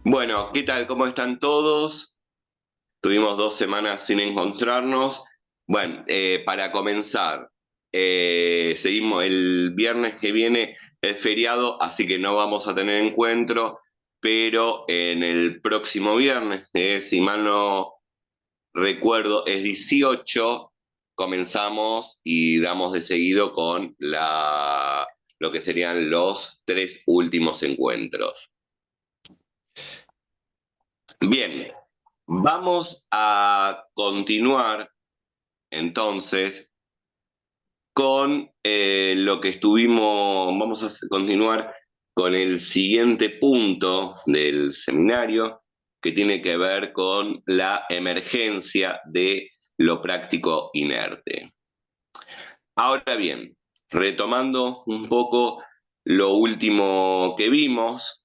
Bueno, ¿qué tal? ¿Cómo están todos? Tuvimos 2 semanas sin encontrarnos. Bueno, para comenzar, seguimos el viernes que viene, es feriado, así que no vamos a tener encuentro, pero en el próximo viernes, si mal no recuerdo, es 18, comenzamos y damos de seguido con lo que serían los 3 últimos encuentros. Bien, vamos a continuar entonces con lo que estuvimos, vamos a continuar con el siguiente punto del seminario que tiene que ver con la emergencia de lo práctico inerte. Ahora bien, retomando un poco lo último que vimos,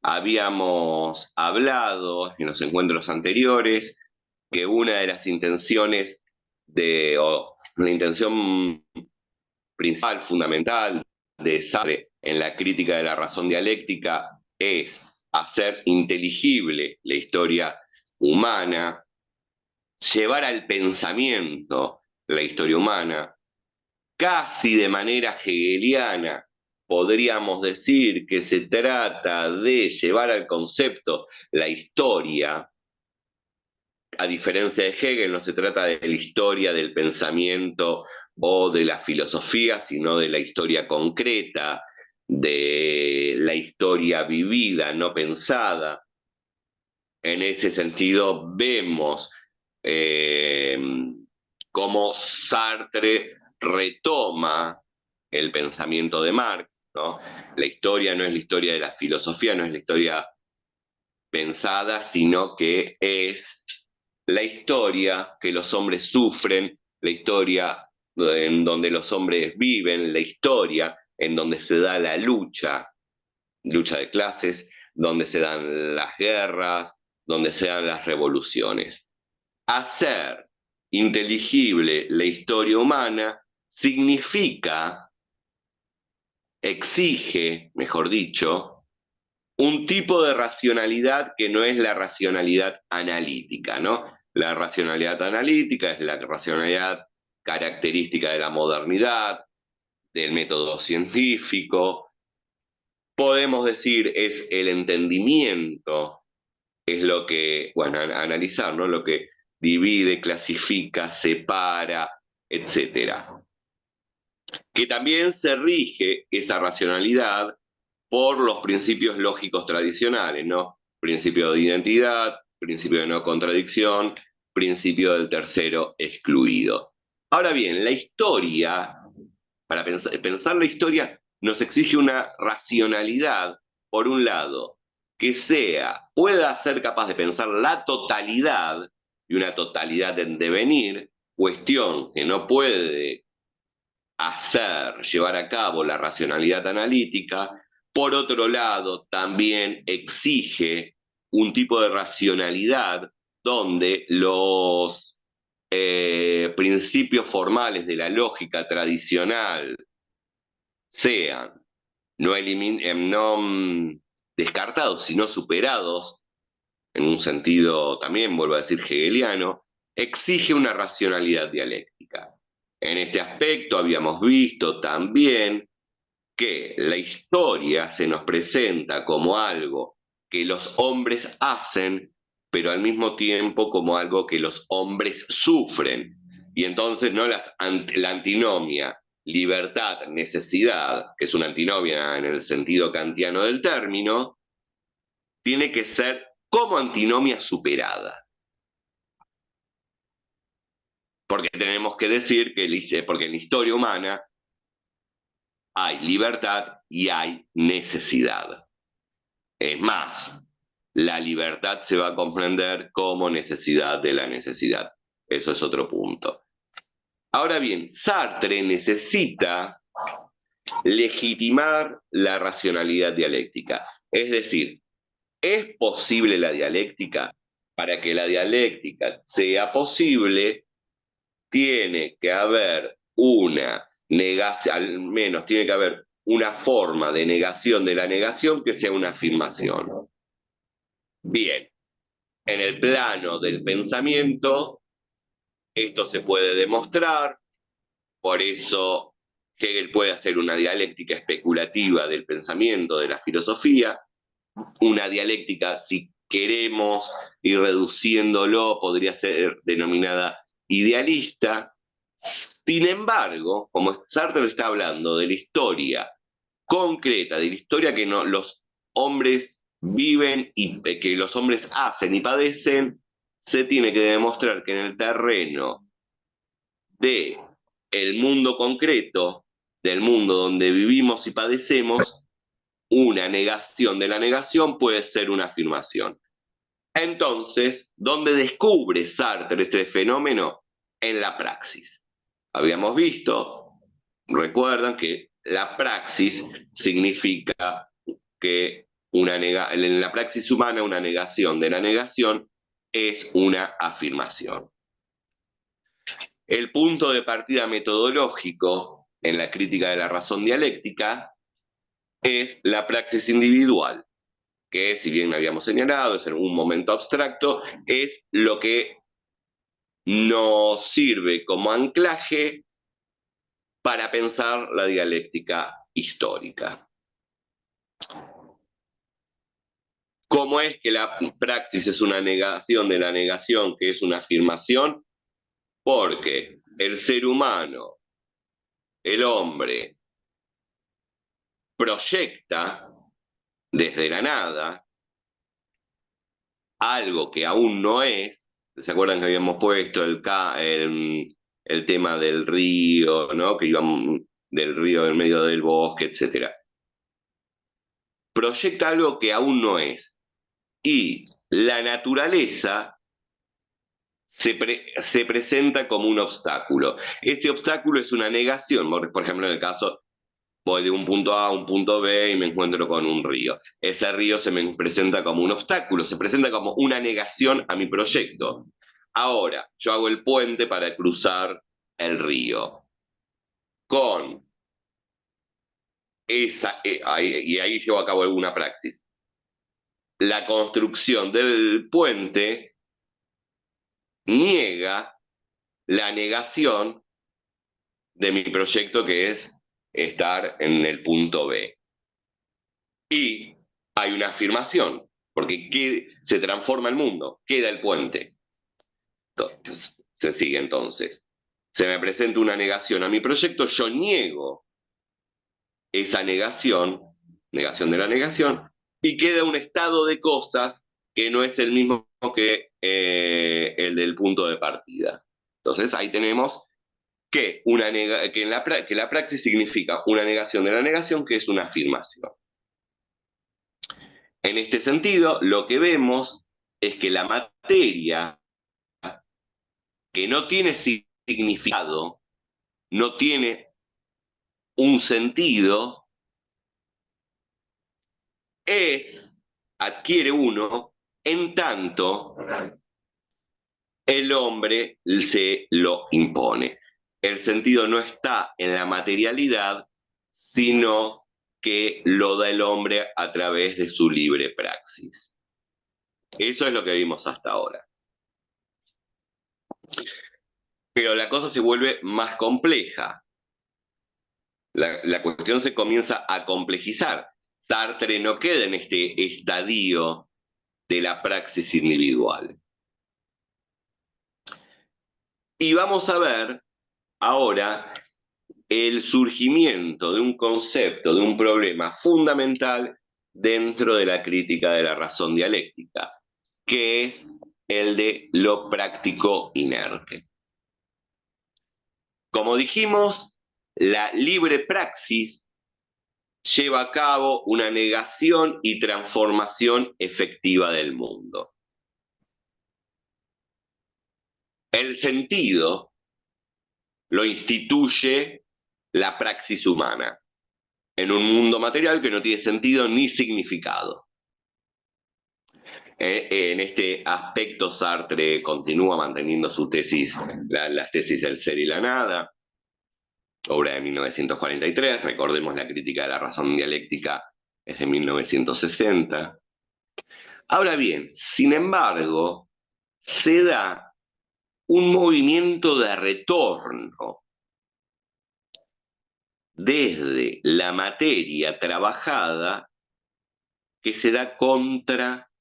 habíamos hablado en los encuentros anteriores que una de las intenciones o la intención principal, fundamental de Sartre en la crítica de la razón dialéctica es hacer inteligible la historia humana, llevar al pensamiento la historia humana, casi de manera hegeliana. Podríamos decir que se trata de llevar al concepto la historia. A diferencia de Hegel, no se trata de la historia del pensamiento o de la filosofía, sino de la historia concreta, de la historia vivida, no pensada. En ese sentido, vemos eh, cómo Sartre retoma el pensamiento de Marx, ¿no? La historia no es la historia de la filosofía, no es la historia pensada, sino que es la historia que los hombres sufren, la historia en donde los hombres viven, la historia en donde se da la lucha de clases, donde se dan las guerras, donde se dan las revoluciones. Hacer inteligible la historia humana significa, exige, mejor dicho, un tipo de racionalidad que no es la racionalidad analítica, ¿no? La racionalidad analítica es la racionalidad característica de la modernidad, del método científico. Podemos decir es el entendimiento, es lo que, bueno, analizar, ¿no? Lo que divide, clasifica, separa, etcétera. Que también se rige esa racionalidad por los principios lógicos tradicionales, ¿no? Principio de identidad, principio de no contradicción, principio del tercero excluido. Ahora bien, la historia, para pensar la historia, nos exige una racionalidad, por un lado, que pueda ser capaz de pensar la totalidad y una totalidad en devenir, cuestión que no puede llevar a cabo la racionalidad analítica. Por otro lado, también exige un tipo de racionalidad donde los principios formales de la lógica tradicional sean no descartados, sino superados, en un sentido también, vuelvo a decir, hegeliano, exige una racionalidad dialéctica. En este aspecto habíamos visto también que la historia se nos presenta como algo que los hombres hacen, pero al mismo tiempo como algo que los hombres sufren. Y entonces no la antinomia libertad-necesidad, que es una antinomia en el sentido kantiano del término, tiene que ser como antinomia superada. Porque tenemos que decir porque en la historia humana hay libertad y hay necesidad. Es más, la libertad se va a comprender como necesidad de la necesidad. Eso es otro punto. Ahora bien, Sartre necesita legitimar la racionalidad dialéctica. Es decir, ¿es posible la dialéctica? para que la dialéctica sea posible, tiene que haber una negación, al menos tiene que haber una forma de negación de la negación que sea una afirmación. Bien, en el plano del pensamiento, esto se puede demostrar, por eso Hegel puede hacer una dialéctica especulativa del pensamiento, de la filosofía, una dialéctica, si queremos ir reduciéndolo, podría ser denominada idealista. Sin embargo, como Sartre está hablando de la historia concreta, de la historia que no, los hombres viven y que los hombres hacen y padecen, se tiene que demostrar que en el terreno de el mundo concreto, del mundo donde vivimos y padecemos, una negación de la negación puede ser una afirmación. Entonces, ¿dónde descubre Sartre este fenómeno? En la praxis. Habíamos visto, recuerdan que la praxis significa que en la praxis humana una negación de la negación es una afirmación. El punto de partida metodológico en la crítica de la razón dialéctica es la praxis individual, que si bien habíamos señalado, es en un momento abstracto, es lo que nos sirve como anclaje para pensar la dialéctica histórica. ¿Cómo es que la praxis es una negación de la negación, que es una afirmación? Porque el ser humano, el hombre, proyecta desde la nada algo que aún no es. ¿Se acuerdan que habíamos puesto el tema del río, ¿no? Que íbamos del río en medio del bosque, etcétera? Proyecta algo que aún no es. Y la naturaleza se presenta como un obstáculo. Ese obstáculo es una negación. Por ejemplo, en el caso, voy de un punto A a un punto B y me encuentro con un río. Ese río se me presenta como un obstáculo, se presenta como una negación a mi proyecto. Ahora, yo hago el puente para cruzar el río. Con esa, y ahí llevo a cabo alguna praxis. La construcción del puente niega la negación de mi proyecto, que es estar en el punto B. Y hay una afirmación, porque se transforma el mundo, queda el puente. Entonces, se sigue entonces. Se me presenta una negación a mi proyecto, yo niego esa negación, negación de la negación, y queda un estado de cosas que no es el mismo que el del punto de partida. Entonces ahí tenemos que la praxis significa una negación de la negación, que es una afirmación. En este sentido, lo que vemos es que la materia, que no tiene significado, no tiene un sentido, adquiere uno en tanto el hombre se lo impone. El sentido no está en la materialidad, sino que lo da el hombre a través de su libre praxis. Eso es lo que vimos hasta ahora. Pero la cosa se vuelve más compleja. La cuestión se comienza a complejizar. Sartre no queda en este estadio de la praxis individual. Y vamos a ver ahora el surgimiento de un concepto, de un problema fundamental dentro de la crítica de la razón dialéctica, que es el de lo práctico inerte. Como dijimos, la libre praxis lleva a cabo una negación y transformación efectiva del mundo. El sentido lo instituye la praxis humana en un mundo material que no tiene sentido ni significado. En este aspecto, Sartre continúa manteniendo su tesis, las tesis del ser y la nada, obra de 1943, recordemos la crítica de la razón dialéctica es de 1960. Ahora bien, sin embargo, se da un movimiento de retorno desde la materia trabajada que se da contra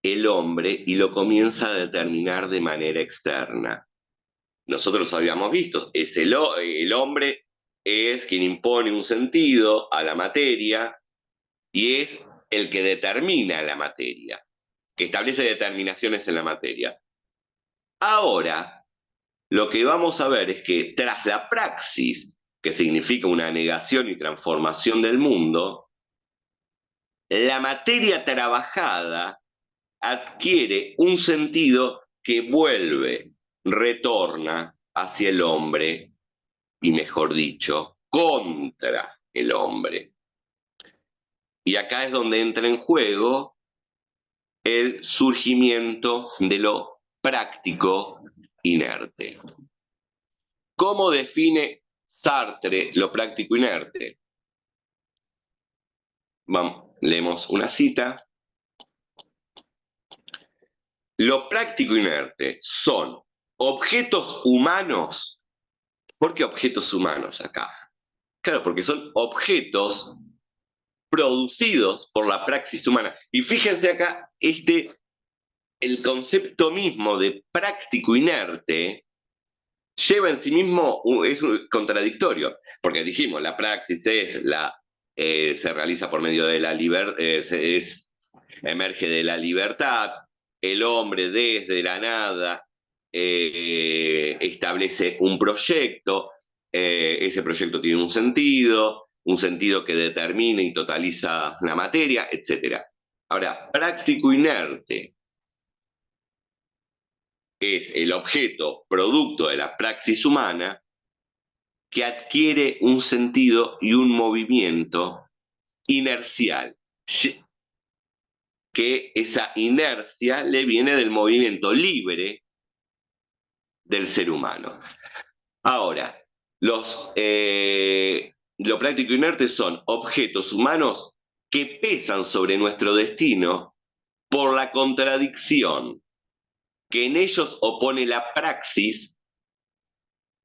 el hombre y lo comienza a determinar de manera externa. Nosotros habíamos visto, el hombre es quien impone un sentido a la materia y es el que determina la materia, que establece determinaciones en la materia. Ahora, lo que vamos a ver es que tras la praxis, que significa una negación y transformación del mundo, la materia trabajada adquiere un sentido que vuelve, retorna hacia el hombre y, mejor dicho, contra el hombre. Y acá es donde entra en juego el surgimiento de lo práctico inerte. ¿Cómo define Sartre lo práctico inerte? Vamos, leemos una cita. Lo práctico inerte son objetos humanos. ¿Por qué objetos humanos acá? Claro, porque son objetos producidos por la praxis humana. Y fíjense acá, el concepto mismo de práctico inerte lleva en sí mismo, es un contradictorio, porque dijimos, la praxis se realiza por medio de la libertad, emerge de la libertad, el hombre desde la nada establece un proyecto, ese proyecto tiene un sentido que determina y totaliza la materia, etc. Ahora, práctico inerte es el objeto producto de la praxis humana que adquiere un sentido y un movimiento inercial, que esa inercia le viene del movimiento libre del ser humano. Ahora, lo práctico inerte son objetos humanos que pesan sobre nuestro destino por la contradicción que en ellos opone la praxis,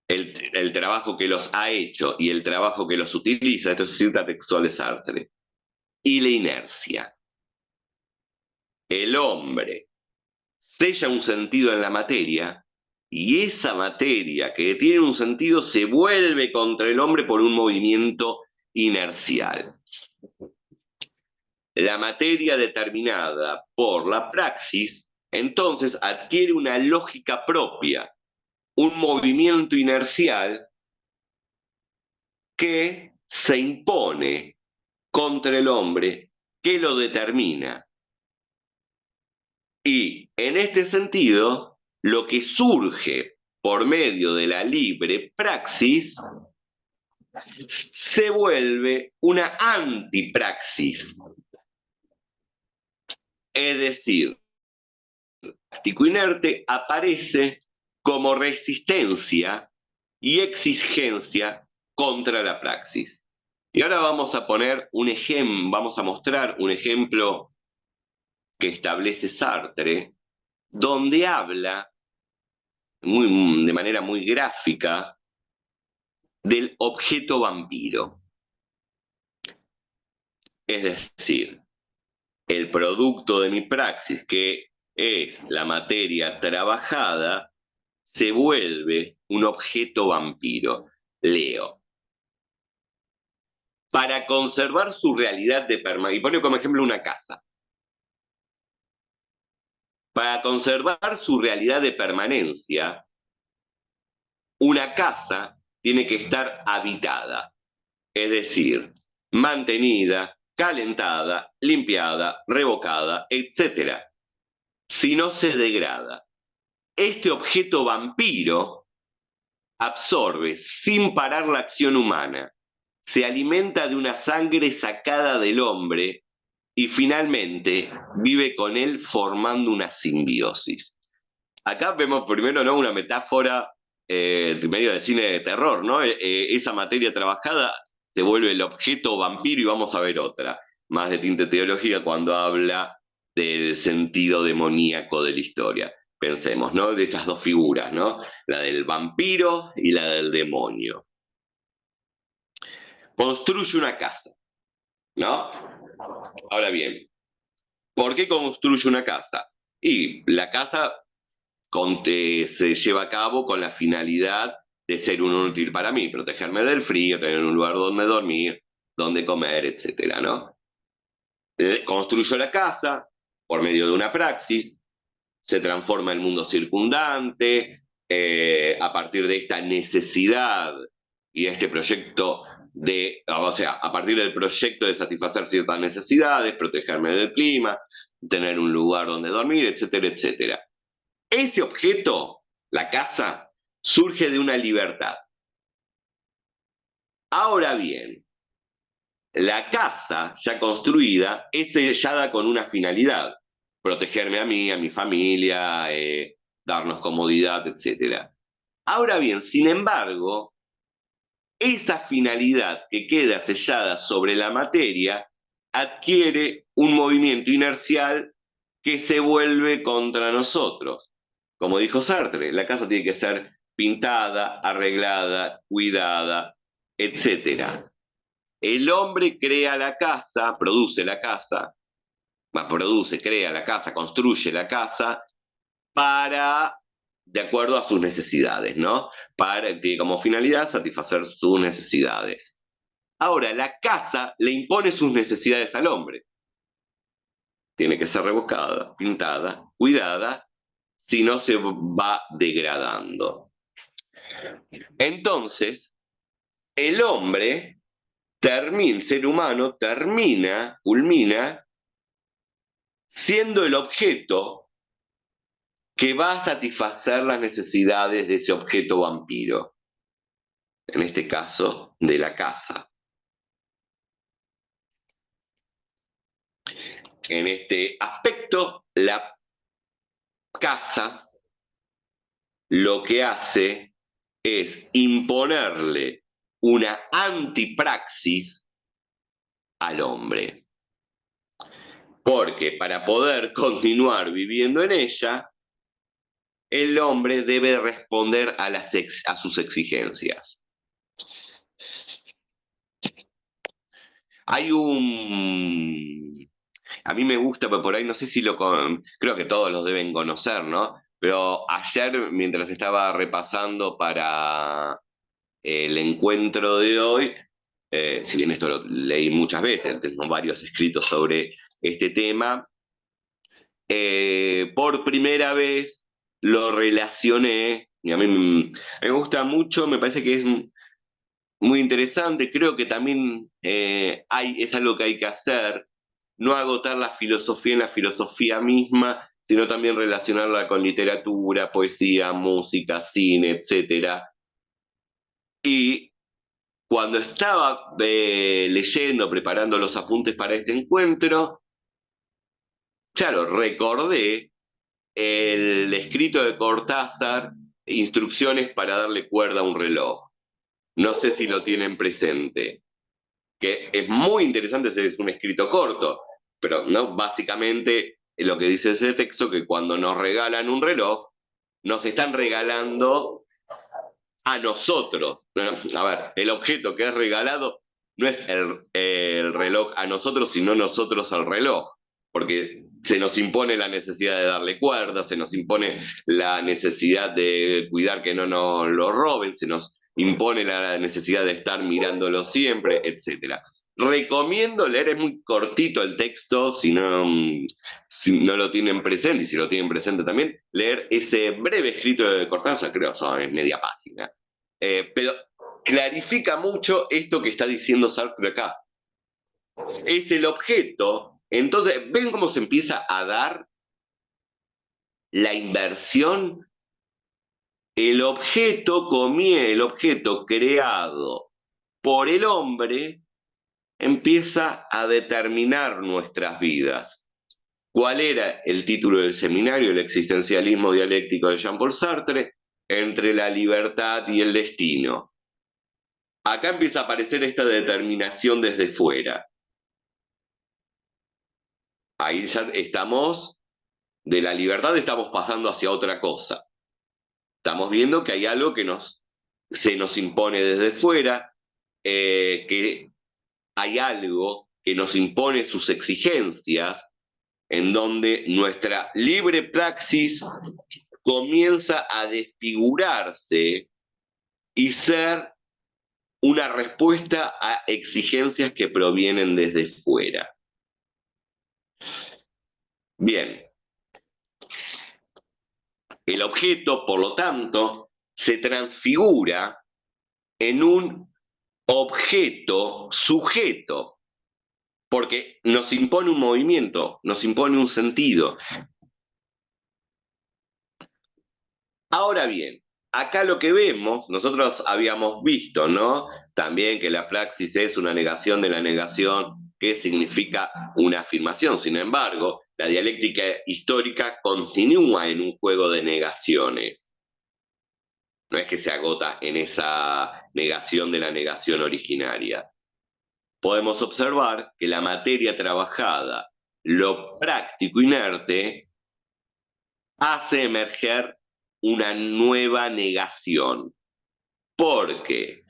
el trabajo que los ha hecho y el trabajo que los utiliza, esto es cita textual de Sartre, y la inercia. El hombre sella un sentido en la materia y esa materia que tiene un sentido se vuelve contra el hombre por un movimiento inercial. La materia determinada por la praxis entonces adquiere una lógica propia, un movimiento inercial que se impone contra el hombre, que lo determina. Y en este sentido, lo que surge por medio de la libre praxis se vuelve una antipraxis. Es decir, el práctico inerte aparece como resistencia y exigencia contra la praxis. Y ahora vamos a mostrar un ejemplo que establece Sartre, donde habla de manera muy gráfica del objeto vampiro. Es decir, el producto de mi praxis, que es la materia trabajada, se vuelve un objeto vampiro. Leo. Para conservar su realidad de permanencia, y pone como ejemplo una casa. Para conservar su realidad de permanencia, una casa tiene que estar habitada, es decir, mantenida, calentada, limpiada, revocada, etc. Si no se degrada. Este objeto vampiro absorbe sin parar la acción humana, se alimenta de una sangre sacada del hombre y finalmente vive con él formando una simbiosis. Acá vemos primero, ¿no?, una metáfora medio del cine de terror, ¿no? Esa materia trabajada se vuelve el objeto vampiro y vamos a ver otra, más de tinte teológica cuando habla del sentido demoníaco de la historia. Pensemos, ¿no?, de estas dos figuras, ¿no? La del vampiro y la del demonio. Construye una casa, ¿no? Ahora bien, ¿por qué construye una casa? Y la casa se lleva a cabo con la finalidad de ser un útil para mí, protegerme del frío, tener un lugar donde dormir, donde comer, etcétera, ¿no? Construyo la casa por medio de una praxis, se transforma el mundo circundante, a partir de esta necesidad y este proyecto o sea, a partir del proyecto de satisfacer ciertas necesidades, protegerme del clima, tener un lugar donde dormir, etcétera, etcétera. Ese objeto, la casa, surge de una libertad. Ahora bien, la casa ya construida es sellada con una finalidad: protegerme a mí, a mi familia, darnos comodidad, etc. Ahora bien, sin embargo, esa finalidad que queda sellada sobre la materia adquiere un movimiento inercial que se vuelve contra nosotros. Como dijo Sartre, la casa tiene que ser pintada, arreglada, cuidada, etc. El hombre crea la casa, produce la casa, crea la casa, construye la casa para, de acuerdo a sus necesidades, ¿no? Tiene como finalidad satisfacer sus necesidades. Ahora, la casa le impone sus necesidades al hombre. Tiene que ser rebuscada, pintada, cuidada, si no se va degradando. Entonces, el hombre, el ser humano, culmina siendo el objeto que va a satisfacer las necesidades de ese objeto vampiro, en este caso, de la casa. En este aspecto, la casa lo que hace es imponerle una antipraxis al hombre. Porque para poder continuar viviendo en ella, el hombre debe responder a sus exigencias. Hay un... A mí me gusta, pero por ahí no sé si creo que todos los deben conocer, ¿no? Pero ayer, mientras estaba repasando para el encuentro de hoy, si bien esto lo leí muchas veces, tengo varios escritos sobre este tema, por primera vez lo relacioné, y a mí me gusta mucho, me parece que es muy interesante, creo que también es algo que hay que hacer, no agotar la filosofía en la filosofía misma, sino también relacionarla con literatura, poesía, música, cine, etcétera. Y cuando estaba leyendo, preparando los apuntes para este encuentro, claro, recordé el escrito de Cortázar, Instrucciones para darle cuerda a un reloj. No sé si lo tienen presente, que es muy interesante, es un escrito corto, pero ¿no? Básicamente lo que dice ese texto, que cuando nos regalan un reloj, nos están regalando a nosotros. A ver, el objeto que es regalado no es el reloj a nosotros, sino nosotros al reloj, porque se nos impone la necesidad de darle cuerda, se nos impone la necesidad de cuidar que no nos lo roben, se nos impone la necesidad de estar mirándolo siempre, etc. Recomiendo leer, es muy cortito el texto, si no lo tienen presente, y si lo tienen presente también, leer ese breve escrito de Cortázar, creo que es media página. Pero clarifica mucho esto que está diciendo Sartre acá. Es el objeto. Entonces, ¿ven cómo se empieza a dar la inversión? El objeto creado por el hombre empieza a determinar nuestras vidas. ¿Cuál era el título del seminario? El existencialismo dialéctico de Jean-Paul Sartre, entre la libertad y el destino. Acá empieza a aparecer esta determinación desde fuera. Ahí ya estamos, de la libertad estamos pasando hacia otra cosa. Estamos viendo que hay algo que se nos impone desde fuera, que hay algo que nos impone sus exigencias, en donde nuestra libre praxis comienza a desfigurarse y ser una respuesta a exigencias que provienen desde fuera. Bien, el objeto, por lo tanto, se transfigura en un objeto sujeto, porque nos impone un movimiento, nos impone un sentido. Ahora bien, acá lo que vemos, nosotros habíamos visto, ¿no? También que la praxis es una negación de la negación, que significa una afirmación. Sin embargo, la dialéctica histórica continúa en un juego de negaciones. No es que se agota en esa negación de la negación originaria. Podemos observar que la materia trabajada, lo práctico inerte, hace emerger una nueva negación, porque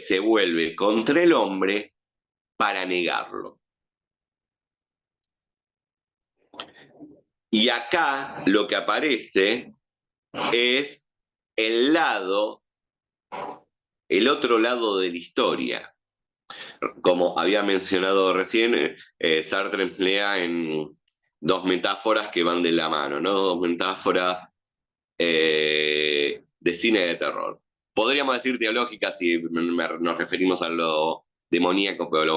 se vuelve contra el hombre para negarlo. Y acá lo que aparece es el otro lado de la historia. Como había mencionado recién, Sartre emplea en dos metáforas que van de la mano, ¿no? Dos metáforas de cine de terror. Podríamos decir teológicas si nos referimos a lo demoníaco, pero lo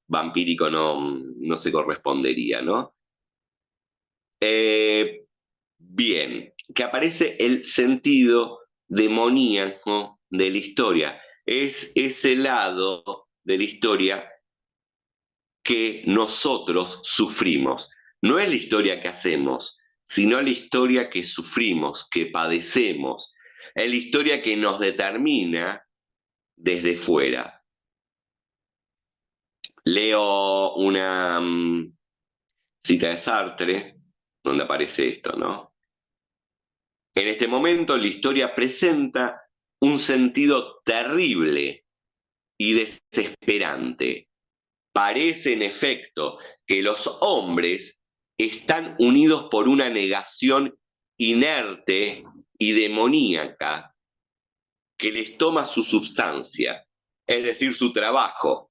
vampírico no se correspondería, ¿no? Bien, que aparece el sentido demoníaco de la historia. Es ese lado de la historia que nosotros sufrimos. No es la historia que hacemos, sino la historia que sufrimos, que padecemos. Es la historia que nos determina desde fuera. Leo una cita de Sartre, donde aparece esto, ¿no? En este momento la historia presenta un sentido terrible y desesperante. Parece, en efecto, que los hombres están unidos por una negación inerte y demoníaca que les toma su substancia, es decir, su trabajo,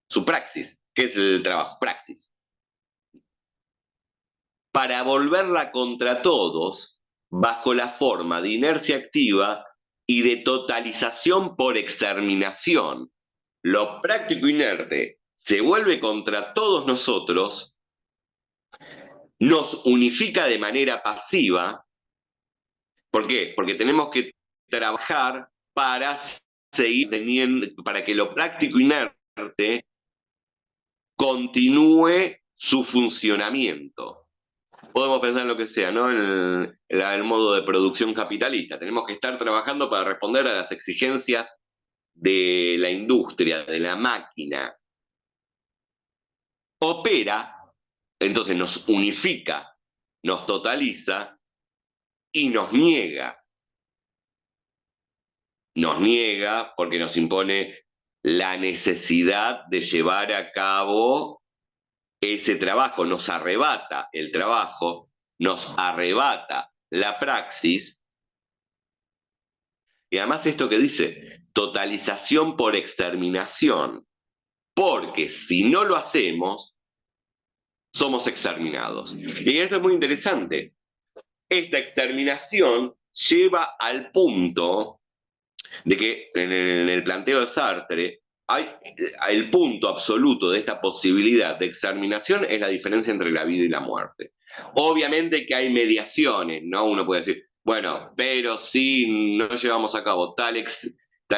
su praxis. ¿Qué es el trabajo? Praxis. Para volverla contra todos, bajo la forma de inercia activa y de totalización por exterminación. Lo práctico inerte se vuelve contra todos nosotros, nos unifica de manera pasiva. ¿Por qué? Porque tenemos que trabajar para seguir teniendo, para que lo práctico inerte continúe su funcionamiento. Podemos pensar en lo que sea, ¿no? En el modo de producción capitalista. Tenemos que estar trabajando para responder a las exigencias de la industria, de la máquina. Opera, entonces nos unifica, nos totaliza y nos niega. Nos niega porque nos impone la necesidad de llevar a cabo ese trabajo, nos arrebata el trabajo, nos arrebata la praxis. Y además esto que dice, totalización por exterminación, porque si no lo hacemos, somos exterminados. Y esto es muy interesante. Esta exterminación lleva al punto de que en el planteo de Sartre, el punto absoluto de esta posibilidad de exterminación es la diferencia entre la vida y la muerte. Obviamente que hay mediaciones, ¿no? Uno puede decir, bueno, pero si no llevamos a cabo tal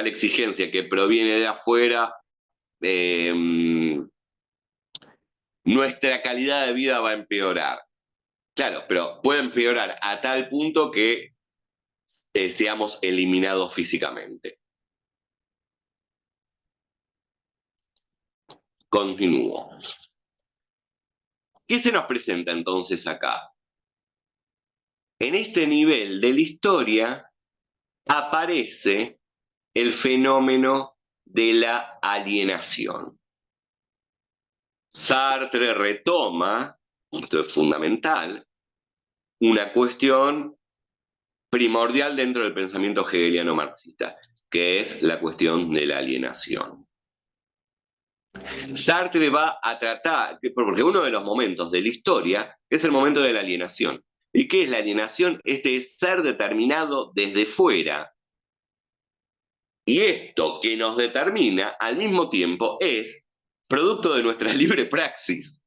exigencia que proviene de afuera, nuestra calidad de vida va a empeorar. Claro, pero puede empeorar a tal punto que seamos eliminados físicamente. Continúo. ¿Qué se nos presenta entonces acá? En este nivel de la historia aparece el fenómeno de la alienación. Sartre retoma, esto es fundamental, una cuestión primordial dentro del pensamiento hegeliano marxista, que es la cuestión de la alienación. Sartre va a tratar, porque uno de los momentos de la historia es el momento de la alienación. ¿Y qué es la alienación? Este es ser determinado desde fuera. Y esto que nos determina al mismo tiempo es producto de nuestra libre praxis.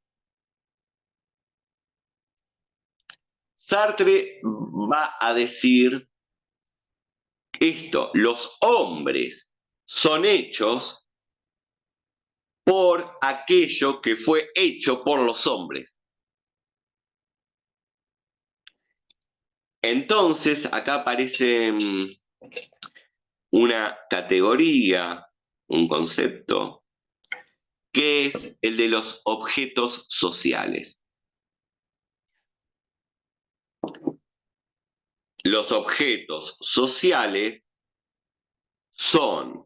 Sartre va a decir esto: los hombres son hechos por aquello que fue hecho por los hombres. Entonces, acá aparece una categoría, un concepto, que es el de los objetos sociales. Los objetos sociales son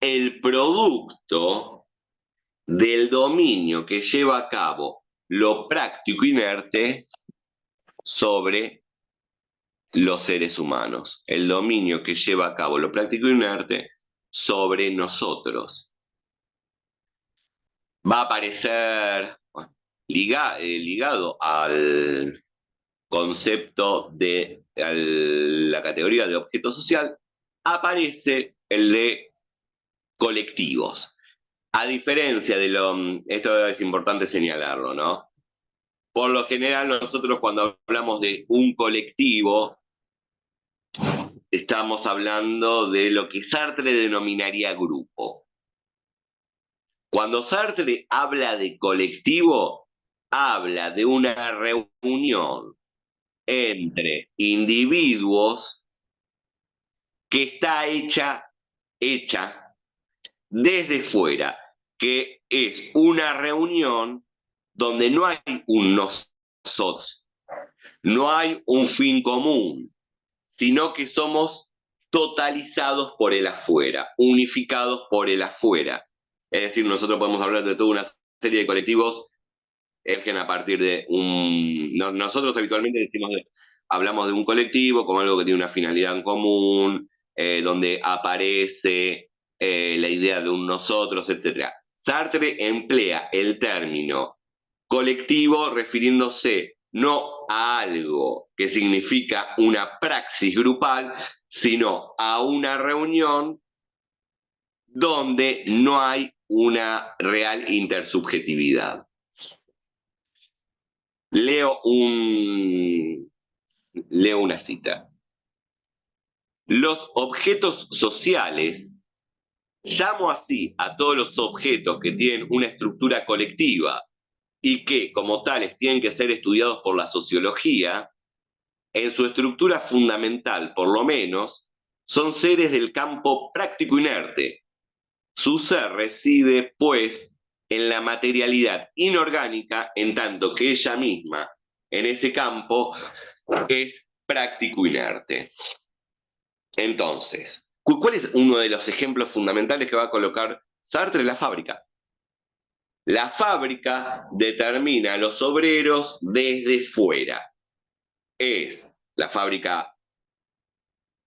el producto del dominio que lleva a cabo lo práctico inerte sobre los seres humanos, el dominio que lleva a cabo lo práctico inerte sobre nosotros. Va a aparecer ligado al concepto de la categoría de objeto social, aparece el de colectivos. A diferencia de esto es importante señalarlo, ¿no? Por lo general nosotros cuando hablamos de un colectivo, estamos hablando de lo que Sartre denominaría grupo. Cuando Sartre habla de colectivo, habla de una reunión entre individuos que está hecha desde fuera, que es una reunión donde no hay un nosotros, no hay un fin común, sino que somos totalizados por el afuera, unificados por el afuera. Es decir, nosotros podemos hablar de toda una serie de colectivos que a partir de nosotros habitualmente hablamos de un colectivo como algo que tiene una finalidad en común, donde aparece la idea de un nosotros, etc. Sartre emplea el término colectivo refiriéndose no a algo que significa una praxis grupal, sino a una reunión donde no hay una real intersubjetividad. Leo una cita. Los objetos sociales, llamo así a todos los objetos que tienen una estructura colectiva y que, como tales, tienen que ser estudiados por la sociología, en su estructura fundamental, por lo menos, son seres del campo práctico inerte. Su ser reside, pues, en la materialidad inorgánica, en tanto que ella misma, en ese campo, es práctico inerte. Entonces, ¿cuál es uno de los ejemplos fundamentales que va a colocar Sartre? La fábrica. La fábrica determina a los obreros desde fuera. La fábrica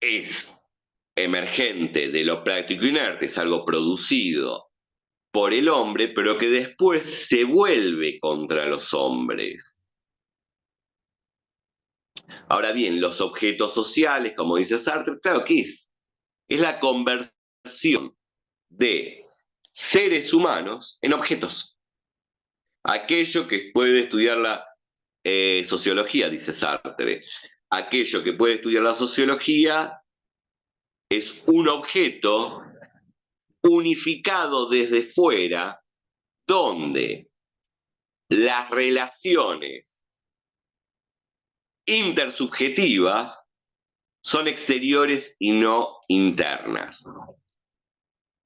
es emergente de lo práctico inerte, es algo producido por el hombre, pero que después se vuelve contra los hombres. Ahora bien, los objetos sociales, como dice Sartre, claro, ¿qué es? Es la conversión de seres humanos en objetos. Aquello que puede estudiar la sociología, dice Sartre. Aquello que puede estudiar la sociología es un objeto unificado desde fuera, donde las relaciones intersubjetivas son exteriores y no internas,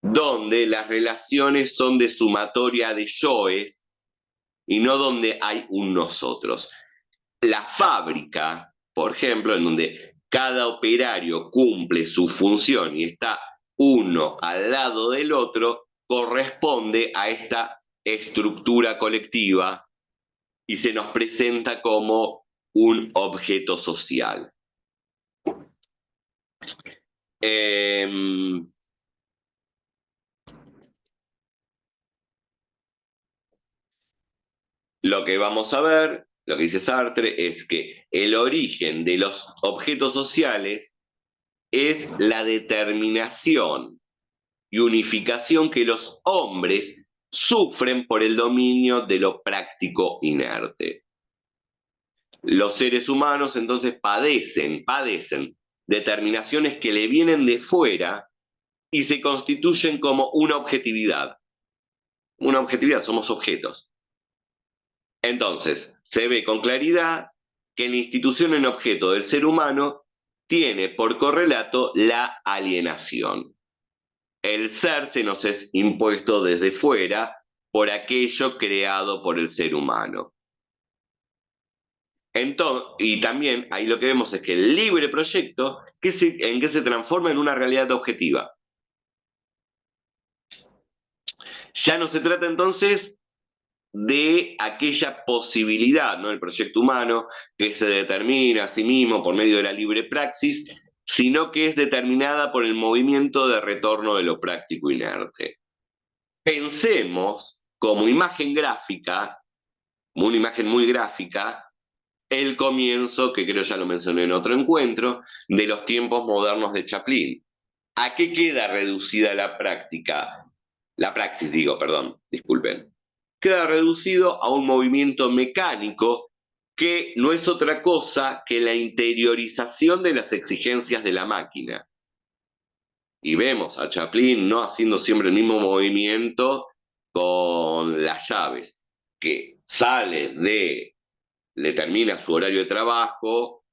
donde las relaciones son de sumatoria de yoes y no donde hay un nosotros. La fábrica, por ejemplo, en donde cada operario cumple su función y está uno al lado del otro, corresponde a esta estructura colectiva y se nos presenta como un objeto social. Eh, lo que vamos a ver, lo que dice Sartre, es que el origen de los objetos sociales es la determinación y unificación que los hombres sufren por el dominio de lo práctico inerte. Los seres humanos entonces padecen determinaciones que le vienen de fuera y se constituyen como una objetividad. Una objetividad, somos objetos. Entonces, se ve con claridad que la institución en objeto del ser humano tiene por correlato la alienación. El ser se nos es impuesto desde fuera por aquello creado por el ser humano. Entonces, y también ahí lo que vemos es que el libre proyecto, ¿en qué se transforma? En una realidad objetiva. Ya no se trata entonces de aquella posibilidad, ¿no? El proyecto humano que se determina a sí mismo por medio de la libre praxis, sino que es determinada por el movimiento de retorno de lo práctico inerte. Pensemos como imagen gráfica, como una imagen muy gráfica, el comienzo, que creo ya lo mencioné en otro encuentro, de los tiempos modernos de Chaplin. ¿A qué queda reducida la práctica? La praxis, digo, perdón, disculpen. Queda reducido a un movimiento mecánico que no es otra cosa que la interiorización de las exigencias de la máquina. Y vemos a Chaplin no haciendo siempre el mismo movimiento con las llaves, que le termina su horario de trabajo,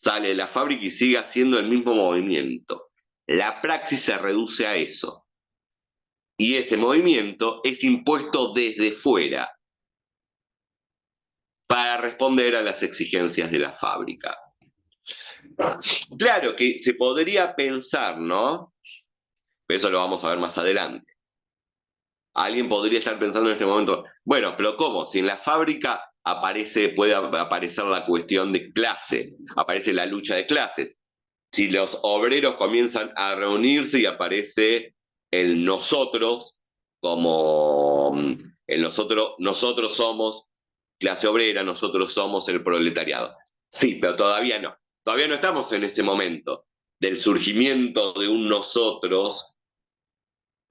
sale de la fábrica y sigue haciendo el mismo movimiento. La praxis se reduce a eso. Y ese movimiento es impuesto desde fuera para responder a las exigencias de la fábrica. Claro que se podría pensar, ¿no? Pero eso lo vamos a ver más adelante. Alguien podría estar pensando en este momento, bueno, pero ¿cómo? Si en la fábrica puede aparecer la cuestión de clase, aparece la lucha de clases. Si los obreros comienzan a reunirse y aparece el nosotros, como el nosotros somos clase obrera, nosotros somos el proletariado. Sí, pero todavía no. Todavía no estamos en ese momento del surgimiento de un nosotros.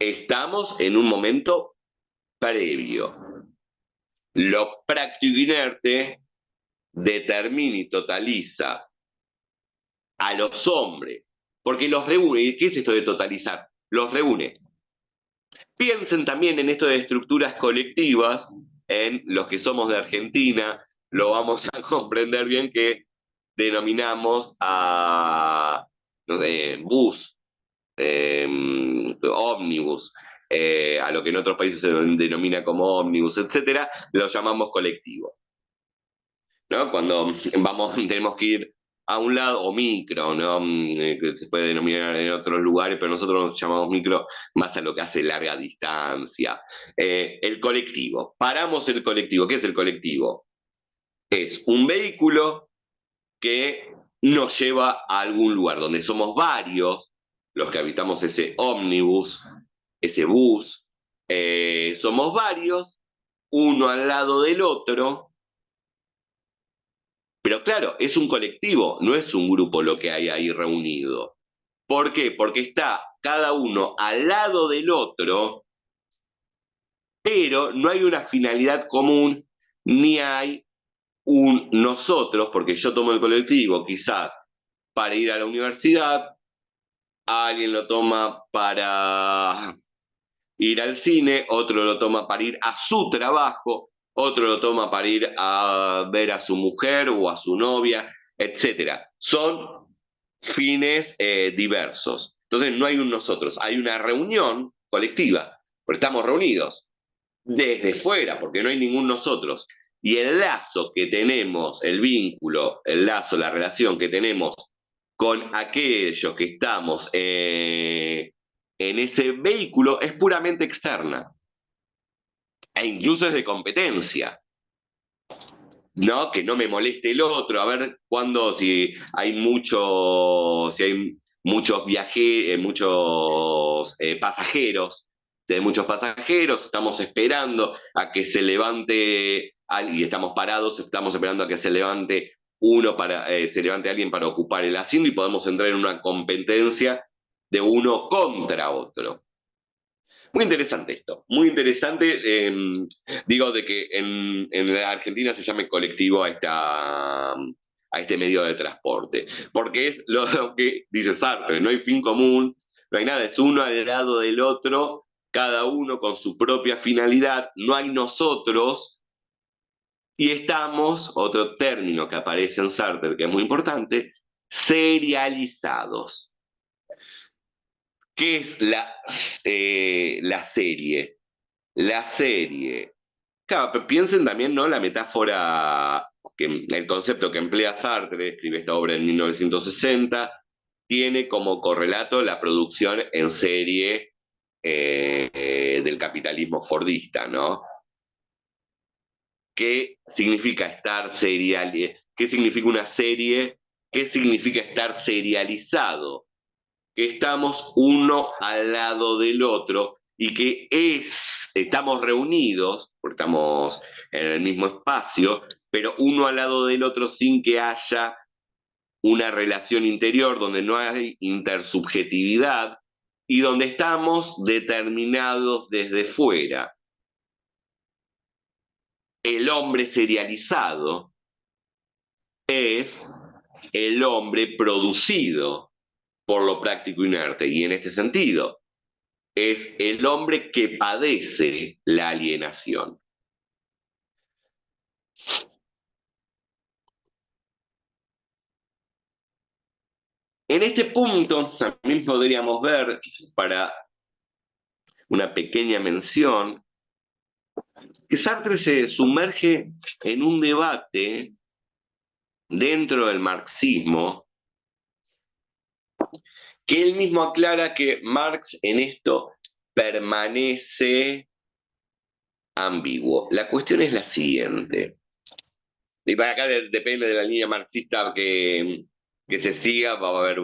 Estamos en un momento previo. Lo práctico inerte determina y totaliza a los hombres, porque los reúne. ¿Qué es esto de totalizar? Los reúne. Piensen también en esto de estructuras colectivas, en los que somos de Argentina, lo vamos a comprender bien que denominamos a, no sé, bus, ómnibus, a lo que en otros países se denomina como ómnibus, etcétera, lo llamamos colectivo. ¿No? Cuando tenemos que ir a un lado, o micro, ¿no? Que se puede denominar en otros lugares, pero nosotros nos llamamos micro más a lo que hace larga distancia. El colectivo. Paramos el colectivo. ¿Qué es el colectivo? Es un vehículo que nos lleva a algún lugar, donde somos varios los que habitamos ese ómnibus, ese bus. Somos varios, uno al lado del otro. Pero claro, es un colectivo, no es un grupo lo que hay ahí reunido. ¿Por qué? Porque está cada uno al lado del otro, pero no hay una finalidad común, ni hay un nosotros, porque yo tomo el colectivo quizás para ir a la universidad, alguien lo toma para ir al cine, otro lo toma para ir a su trabajo, otro lo toma para ir a ver a su mujer o a su novia, etcétera. Son fines diversos. Entonces no hay un nosotros, hay una reunión colectiva, porque estamos reunidos desde fuera, porque no hay ningún nosotros. Y el lazo que tenemos, el vínculo, el lazo, la relación que tenemos con aquellos que estamos en ese vehículo es puramente externa e incluso es de competencia. ¿No? Que no me moleste el otro, a ver cuándo, si hay muchos viajeros, muchos pasajeros, si hay muchos pasajeros, estamos esperando a que se levante, y estamos parados, estamos esperando a que se levante se levante alguien para ocupar el asiento y podemos entrar en una competencia de uno contra otro. Muy interesante esto, muy interesante. Digo de que en la Argentina se llame colectivo a este medio de transporte, porque es lo que dice Sartre, no hay fin común, no hay nada, es uno al lado del otro, cada uno con su propia finalidad, no hay nosotros, y estamos, otro término que aparece en Sartre que es muy importante, serializados. ¿Qué es la serie? La serie. Claro, pero piensen también, ¿no? La metáfora, el concepto que emplea Sartre, escribe esta obra en 1960, tiene como correlato la producción en serie del capitalismo fordista, ¿no? ¿Qué significa estar serial? ¿Qué significa una serie? ¿Qué significa estar serializado? Que estamos uno al lado del otro y que estamos reunidos, porque estamos en el mismo espacio, pero uno al lado del otro sin que haya una relación interior, donde no hay intersubjetividad y donde estamos determinados desde fuera. El hombre serializado es el hombre producido por lo práctico inerte y en este sentido es el hombre que padece la alienación. En este punto también podríamos ver, para una pequeña mención, que Sartre se sumerge en un debate dentro del marxismo, que él mismo aclara que Marx en esto permanece ambiguo. La cuestión es la siguiente, y para acá depende de la línea marxista que se siga, va a haber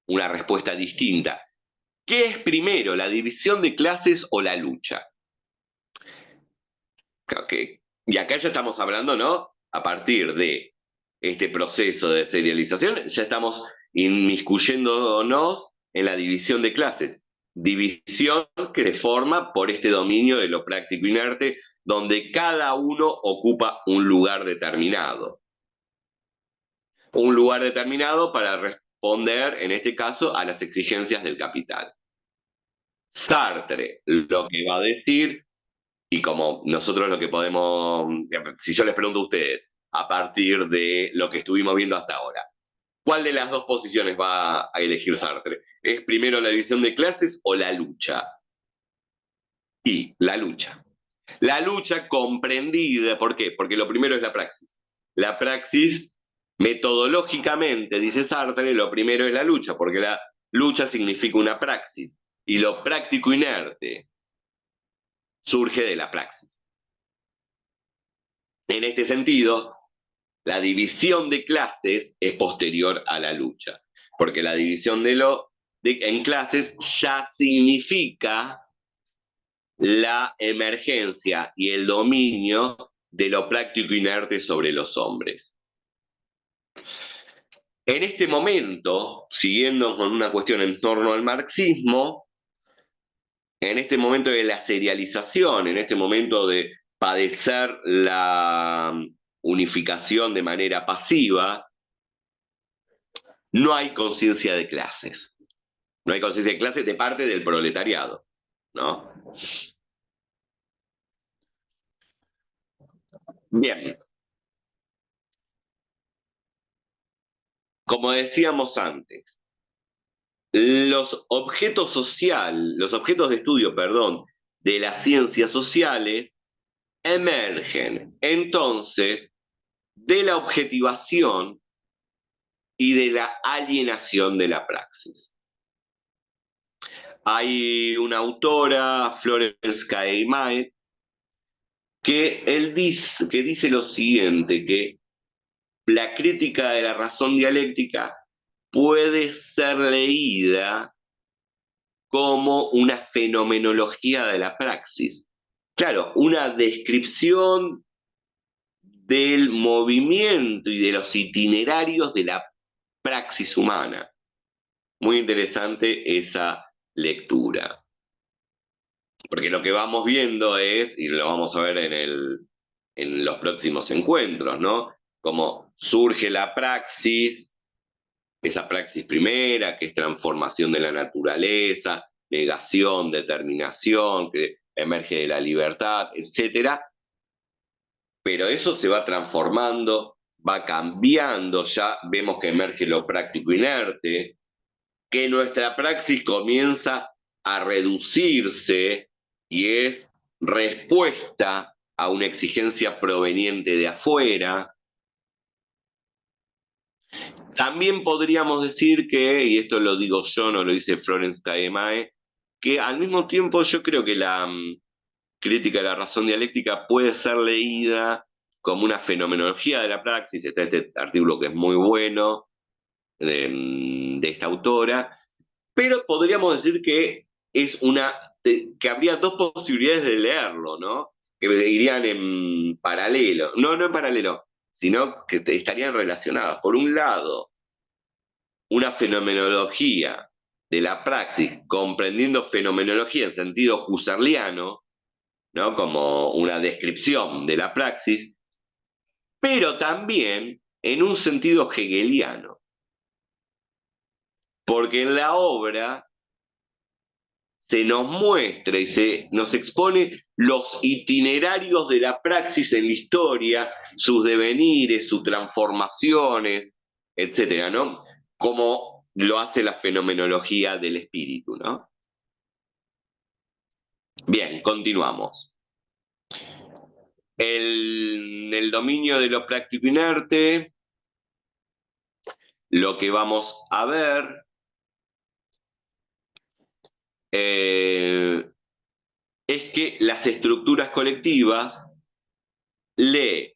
una respuesta distinta. ¿Qué es primero, la división de clases o la lucha? Okay. Y acá ya estamos hablando, ¿no? A partir de este proceso de serialización, ya estamos inmiscuyéndonos en la división de clases. División que se forma por este dominio de lo práctico inerte, donde cada uno ocupa un lugar determinado. Un lugar determinado para responder, en este caso, a las exigencias del capital. Sartre lo que va a decir, y como nosotros lo que podemos, si yo les pregunto a ustedes, a partir de lo que estuvimos viendo hasta ahora, ¿cuál de las dos posiciones va a elegir Sartre? ¿Es primero la división de clases o la lucha? Y la lucha. La lucha comprendida, ¿por qué? Porque lo primero es la praxis. La praxis, metodológicamente, dice Sartre, lo primero es la lucha, porque la lucha significa una praxis. Y lo práctico inerte surge de la praxis. En este sentido, la división de clases es posterior a la lucha, porque la división en clases ya significa la emergencia y el dominio de lo práctico inerte sobre los hombres. En este momento, siguiendo con una cuestión en torno al marxismo, en este momento de la serialización, en este momento de padecer la unificación de manera pasiva, no hay conciencia de clases. No hay conciencia de clases de parte del proletariado. ¿no? Bien, como decíamos antes, los objetos de estudio, perdón, de las ciencias sociales emergen entonces de la objetivación y de la alienación de la praxis. Hay una autora, Florence Kaye, que dice lo siguiente, que la crítica de la razón dialéctica puede ser leída como una fenomenología de la praxis. Claro, una descripción del movimiento y de los itinerarios de la praxis humana. Muy interesante esa lectura. Porque lo que vamos viendo es, y lo vamos a ver en los próximos encuentros, ¿no? Cómo surge la praxis, esa praxis primera, que es transformación de la naturaleza, negación, determinación, que emerge de la libertad, etcétera. Pero eso se va transformando, va cambiando, ya vemos que emerge lo práctico inerte, que nuestra praxis comienza a reducirse y es respuesta a una exigencia proveniente de afuera. También podríamos decir que, y esto lo digo yo, no lo dice Florence Kaye, que al mismo tiempo yo creo que la crítica de la razón dialéctica puede ser leída como una fenomenología de la praxis. Está este artículo que es muy bueno de esta autora, pero podríamos decir que es que habría dos posibilidades de leerlo, ¿no? Que irían en paralelo, no en paralelo, sino que estarían relacionadas. Por un lado, una fenomenología de la praxis, comprendiendo fenomenología en sentido husserliano, ¿no? Como una descripción de la praxis, pero también en un sentido hegeliano, porque en la obra se nos muestra y se nos expone los itinerarios de la praxis en la historia, sus devenires, sus transformaciones, etcétera, ¿no? Como lo hace la fenomenología del espíritu, ¿no? Bien, continuamos. En el dominio de lo práctico inerte, lo que vamos a ver eh, es que las estructuras colectivas le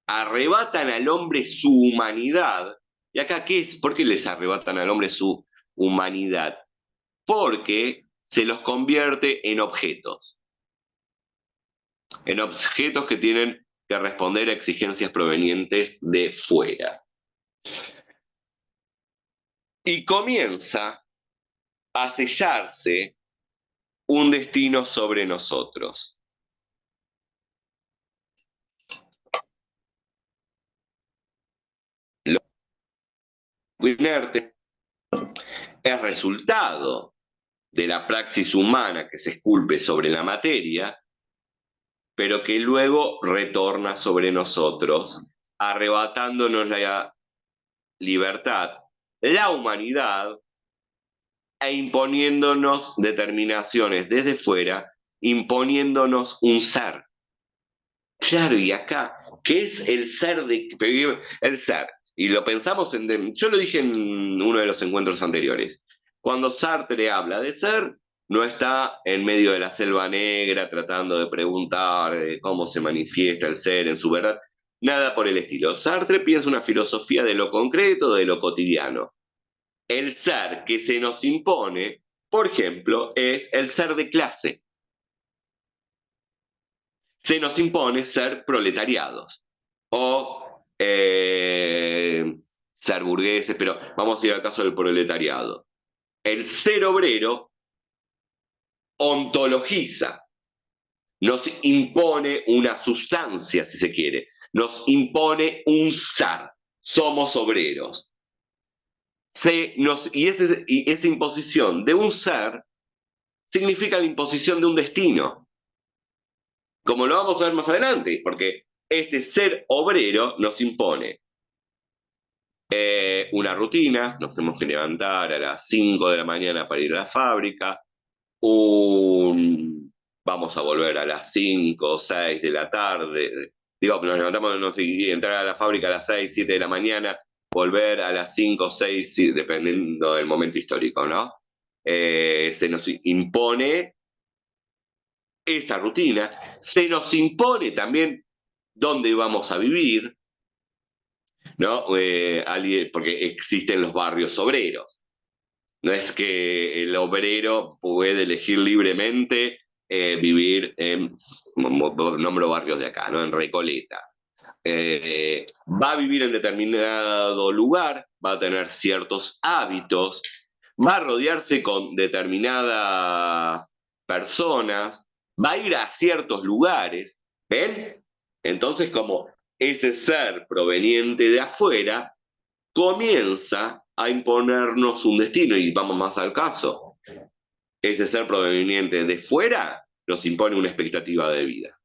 arrebatan al hombre su humanidad. ¿Y acá qué es? ¿Por qué les arrebatan al hombre su humanidad? Porque se los convierte en objetos que tienen que responder a exigencias provenientes de fuera. Y comienza a sellarse un destino sobre nosotros. Lo inerte es resultado de la praxis humana que se esculpe sobre la materia, pero que luego retorna sobre nosotros, arrebatándonos la libertad, la humanidad, e imponiéndonos determinaciones desde fuera, imponiéndonos un ser. Claro, y acá, ¿qué es el ser de el ser? Y lo pensamos yo lo dije en uno de los encuentros anteriores. Cuando Sartre habla de ser, no está en medio de la selva negra tratando de preguntar cómo se manifiesta el ser en su verdad, nada por el estilo. Sartre piensa una filosofía de lo concreto, de lo cotidiano. El ser que se nos impone, por ejemplo, es el ser de clase. Se nos impone ser proletariados o ser burgueses, pero vamos a ir al caso del proletariado. El ser obrero ontologiza, nos impone una sustancia, si se quiere, nos impone un ser, somos obreros. Y esa imposición de un ser significa la imposición de un destino, como lo vamos a ver más adelante, porque este ser obrero nos impone una rutina, nos tenemos que levantar a las 5 de la mañana para ir a la fábrica, vamos a volver a las 5 o 6 de la tarde, digo, nos levantamos, no sé, y entrar a la fábrica a las 6 7 de la mañana, volver a las 5 6, sí, dependiendo del momento histórico, ¿no? Se nos impone esa rutina, se nos impone también dónde vamos a vivir, ¿no? Porque existen los barrios obreros. No es que el obrero puede elegir libremente vivir en, nombro barrios de acá, ¿no? En Recoleta. Va a vivir en determinado lugar, va a tener ciertos hábitos, va a rodearse con determinadas personas, va a ir a ciertos lugares, ¿ven? Entonces, como ese ser proveniente de afuera comienza a imponernos un destino, y vamos más al caso, ese ser proveniente de fuera nos impone una expectativa de vida.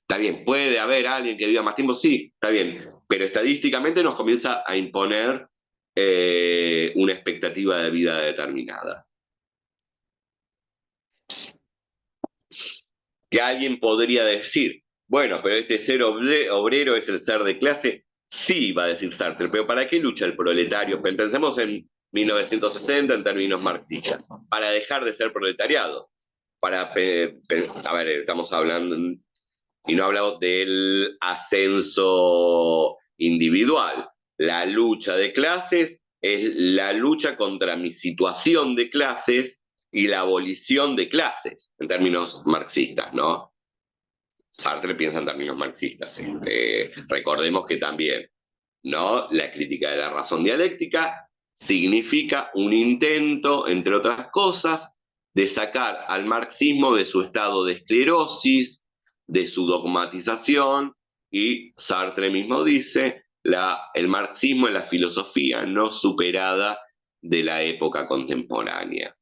Está bien, puede haber alguien que viva más tiempo, sí, está bien, pero estadísticamente nos comienza a imponer una expectativa de vida determinada. Que alguien podría decir, bueno, pero este ser obrero es el ser de clase, sí, va a decir Sartre, pero ¿para qué lucha el proletario? Pensemos en 1960 en términos marxistas, para dejar de ser proletariado, a ver, estamos hablando, y no hablamos del ascenso individual. La lucha de clases es la lucha contra mi situación de clases y la abolición de clases, en términos marxistas, ¿no? Sartre piensa en términos marxistas. ¿Sí? Recordemos que también, ¿no? La crítica de la razón dialéctica significa un intento, entre otras cosas, de sacar al marxismo de su estado de esclerosis, de su dogmatización, y Sartre mismo dice, el marxismo es la filosofía no superada de la época contemporánea.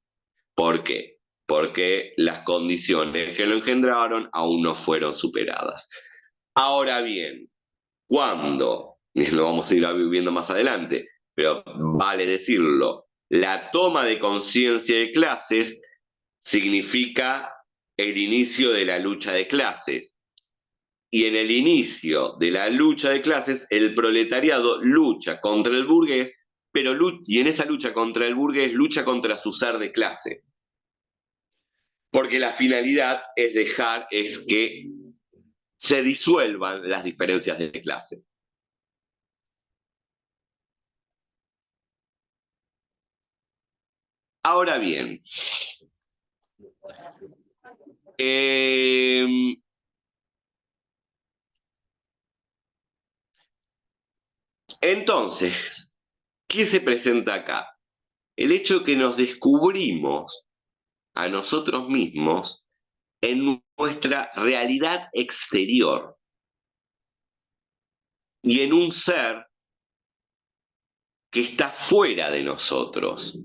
¿Por qué? Porque las condiciones que lo engendraron aún no fueron superadas. Ahora bien, cuando, y lo vamos a ir viviendo más adelante, pero vale decirlo, la toma de conciencia de clases significa el inicio de la lucha de clases. Y en el inicio de la lucha de clases, el proletariado lucha contra el burgués, pero y en esa lucha contra el burgués lucha contra su ser de clase. Porque la finalidad es que se disuelvan las diferencias de clase. Ahora bien, eh, entonces, ¿qué se presenta acá? El hecho de que nos descubrimos a nosotros mismos en nuestra realidad exterior y en un ser que está fuera de nosotros.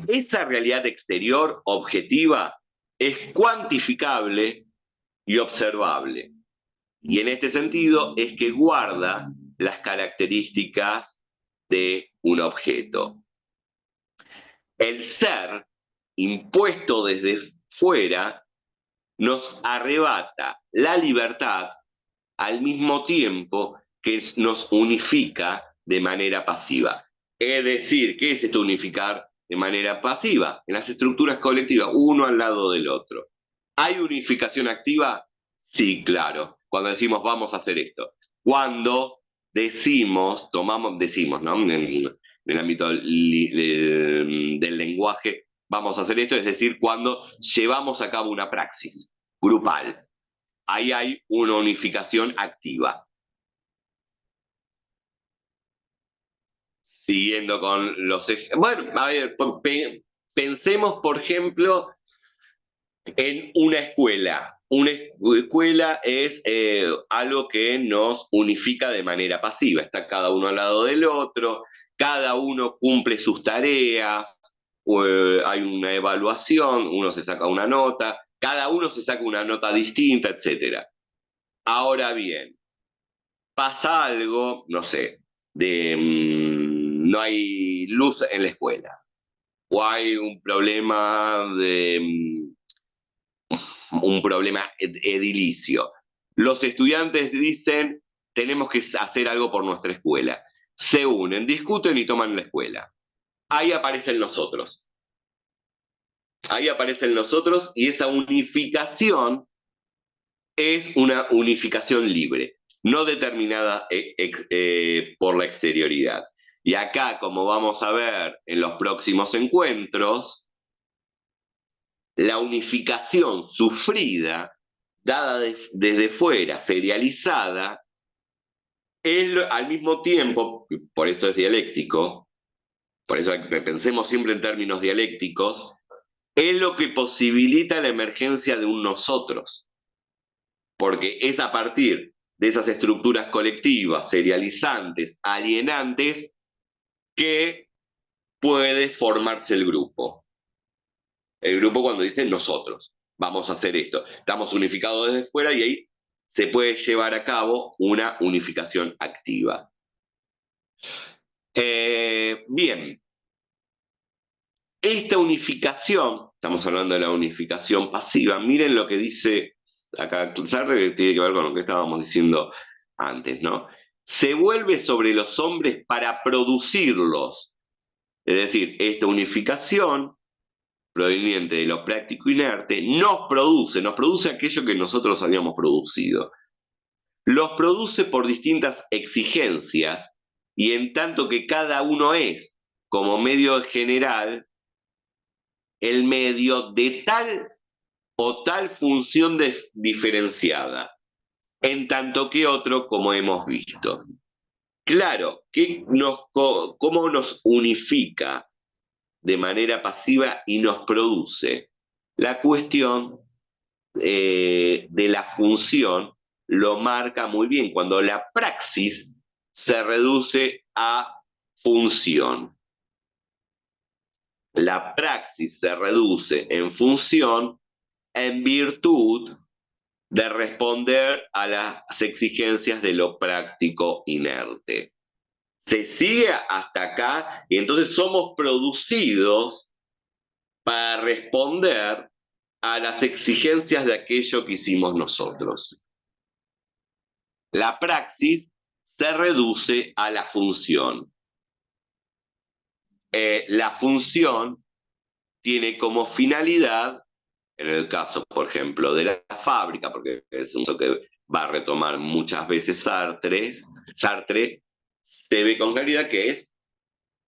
Esa realidad exterior objetiva es cuantificable y observable. Y en este sentido es que guarda las características de un objeto. El ser, impuesto desde fuera, nos arrebata la libertad al mismo tiempo que nos unifica de manera pasiva. Es decir, ¿qué es esto unificar de manera pasiva? En las estructuras colectivas, uno al lado del otro. ¿Hay unificación activa? Sí, claro. Cuando decimos vamos a hacer esto. Cuando decimos, ¿no? En el ámbito del lenguaje, vamos a hacer esto, es decir, cuando llevamos a cabo una praxis grupal. Ahí hay una unificación activa. Siguiendo con los... Bueno, a ver, pensemos, por ejemplo, en una escuela. Una escuela es algo que nos unifica de manera pasiva. Está cada uno al lado del otro, cada uno cumple sus tareas, hay una evaluación, uno se saca una nota, cada uno se saca una nota distinta, etc. Ahora bien, pasa algo, no sé, no hay luz en la escuela, o hay un problema edilicio. Los estudiantes dicen, tenemos que hacer algo por nuestra escuela. Se unen, discuten y toman la escuela. Ahí aparecen nosotros. Ahí aparecen nosotros y esa unificación es una unificación libre, no determinada por la exterioridad. Y acá, como vamos a ver en los próximos encuentros, la unificación sufrida, dada desde fuera, serializada, al mismo tiempo, por eso es dialéctico, por eso pensemos siempre en términos dialécticos, es lo que posibilita la emergencia de un nosotros, porque es a partir de esas estructuras colectivas, serializantes, alienantes, que puede formarse el grupo. El grupo cuando dice nosotros, vamos a hacer esto. Estamos unificados desde fuera y ahí se puede llevar a cabo una unificación activa. Bien, esta unificación, estamos hablando de la unificación pasiva, miren lo que dice acá Sartre, que tiene que ver con lo que estábamos diciendo antes, ¿no? Se vuelve sobre los hombres para producirlos. Es decir, esta unificación proveniente de lo práctico inerte nos produce aquello que nosotros habíamos producido. Los produce por distintas exigencias y en tanto que cada uno es, como medio general, el medio de tal o tal función diferenciada, en tanto que otro, como hemos visto. Claro, ¿cómo nos unifica de manera pasiva y nos produce? La cuestión de la función lo marca muy bien, cuando la praxis se reduce a función. La praxis se reduce en función en virtud de responder a las exigencias de lo práctico inerte. Se sigue hasta acá y entonces somos producidos para responder a las exigencias de aquello que hicimos nosotros. La praxis se reduce a la función. La función tiene como finalidad, en el caso, por ejemplo, de la fábrica, porque es un caso que va a retomar muchas veces Sartre, se ve con claridad que es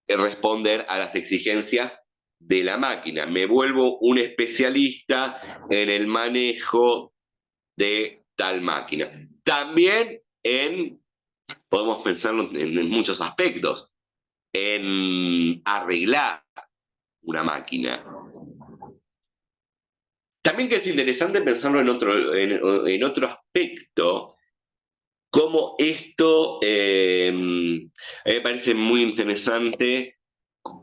responder a las exigencias de la máquina. Me vuelvo un especialista en el manejo de tal máquina. También podemos pensarlo en muchos aspectos, en arreglar una máquina. También que es interesante pensarlo en otro aspecto, cómo esto me parece muy interesante,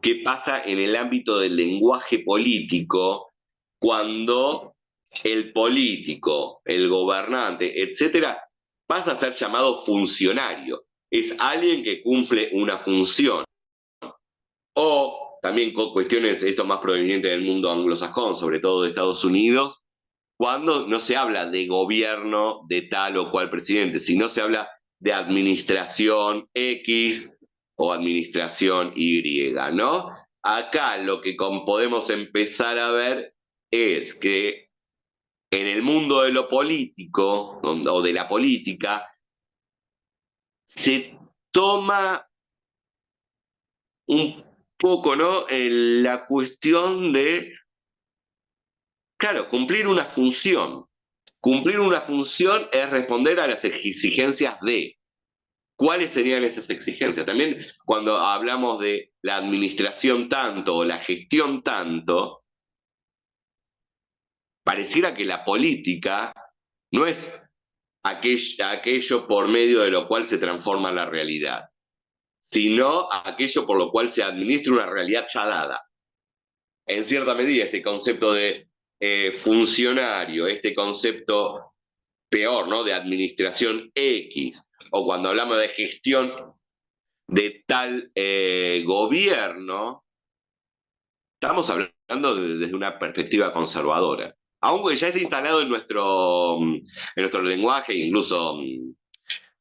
qué pasa en el ámbito del lenguaje político cuando el político, el gobernante, etcétera, pasa a ser llamado funcionario. Es alguien que cumple una función. O también con cuestiones, esto más proveniente del mundo anglosajón, sobre todo de Estados Unidos, cuando no se habla de gobierno de tal o cual presidente, sino se habla de administración X o administración Y, ¿no? Acá lo que podemos empezar a ver es que en el mundo de lo político o de la política se toma un poco, ¿no? La cuestión de, claro, cumplir una función. Cumplir una función es responder a las exigencias de. ¿Cuáles serían esas exigencias? También cuando hablamos de la administración tanto o la gestión tanto, pareciera que la política no es aquello por medio de lo cual se transforma la realidad, sino aquello por lo cual se administra una realidad ya dada. en cierta medida este concepto de funcionario, este concepto peor, ¿no? De administración X, o cuando hablamos de gestión de tal gobierno, estamos hablando desde una perspectiva conservadora. Aunque ya está instalado en nuestro lenguaje, incluso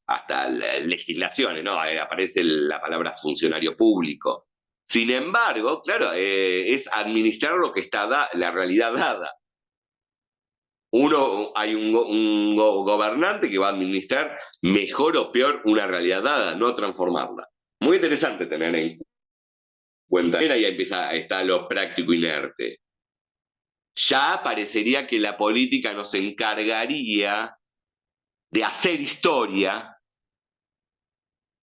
hasta legislaciones, ¿no? Aparece la palabra funcionario público. Sin embargo, claro, es administrar lo que está la realidad dada. Hay un gobernante que va a administrar mejor o peor una realidad dada, no transformarla. Muy interesante tener en cuenta. Ahí empieza, está lo práctico inerte. Ya parecería que la política nos encargaría de hacer historia,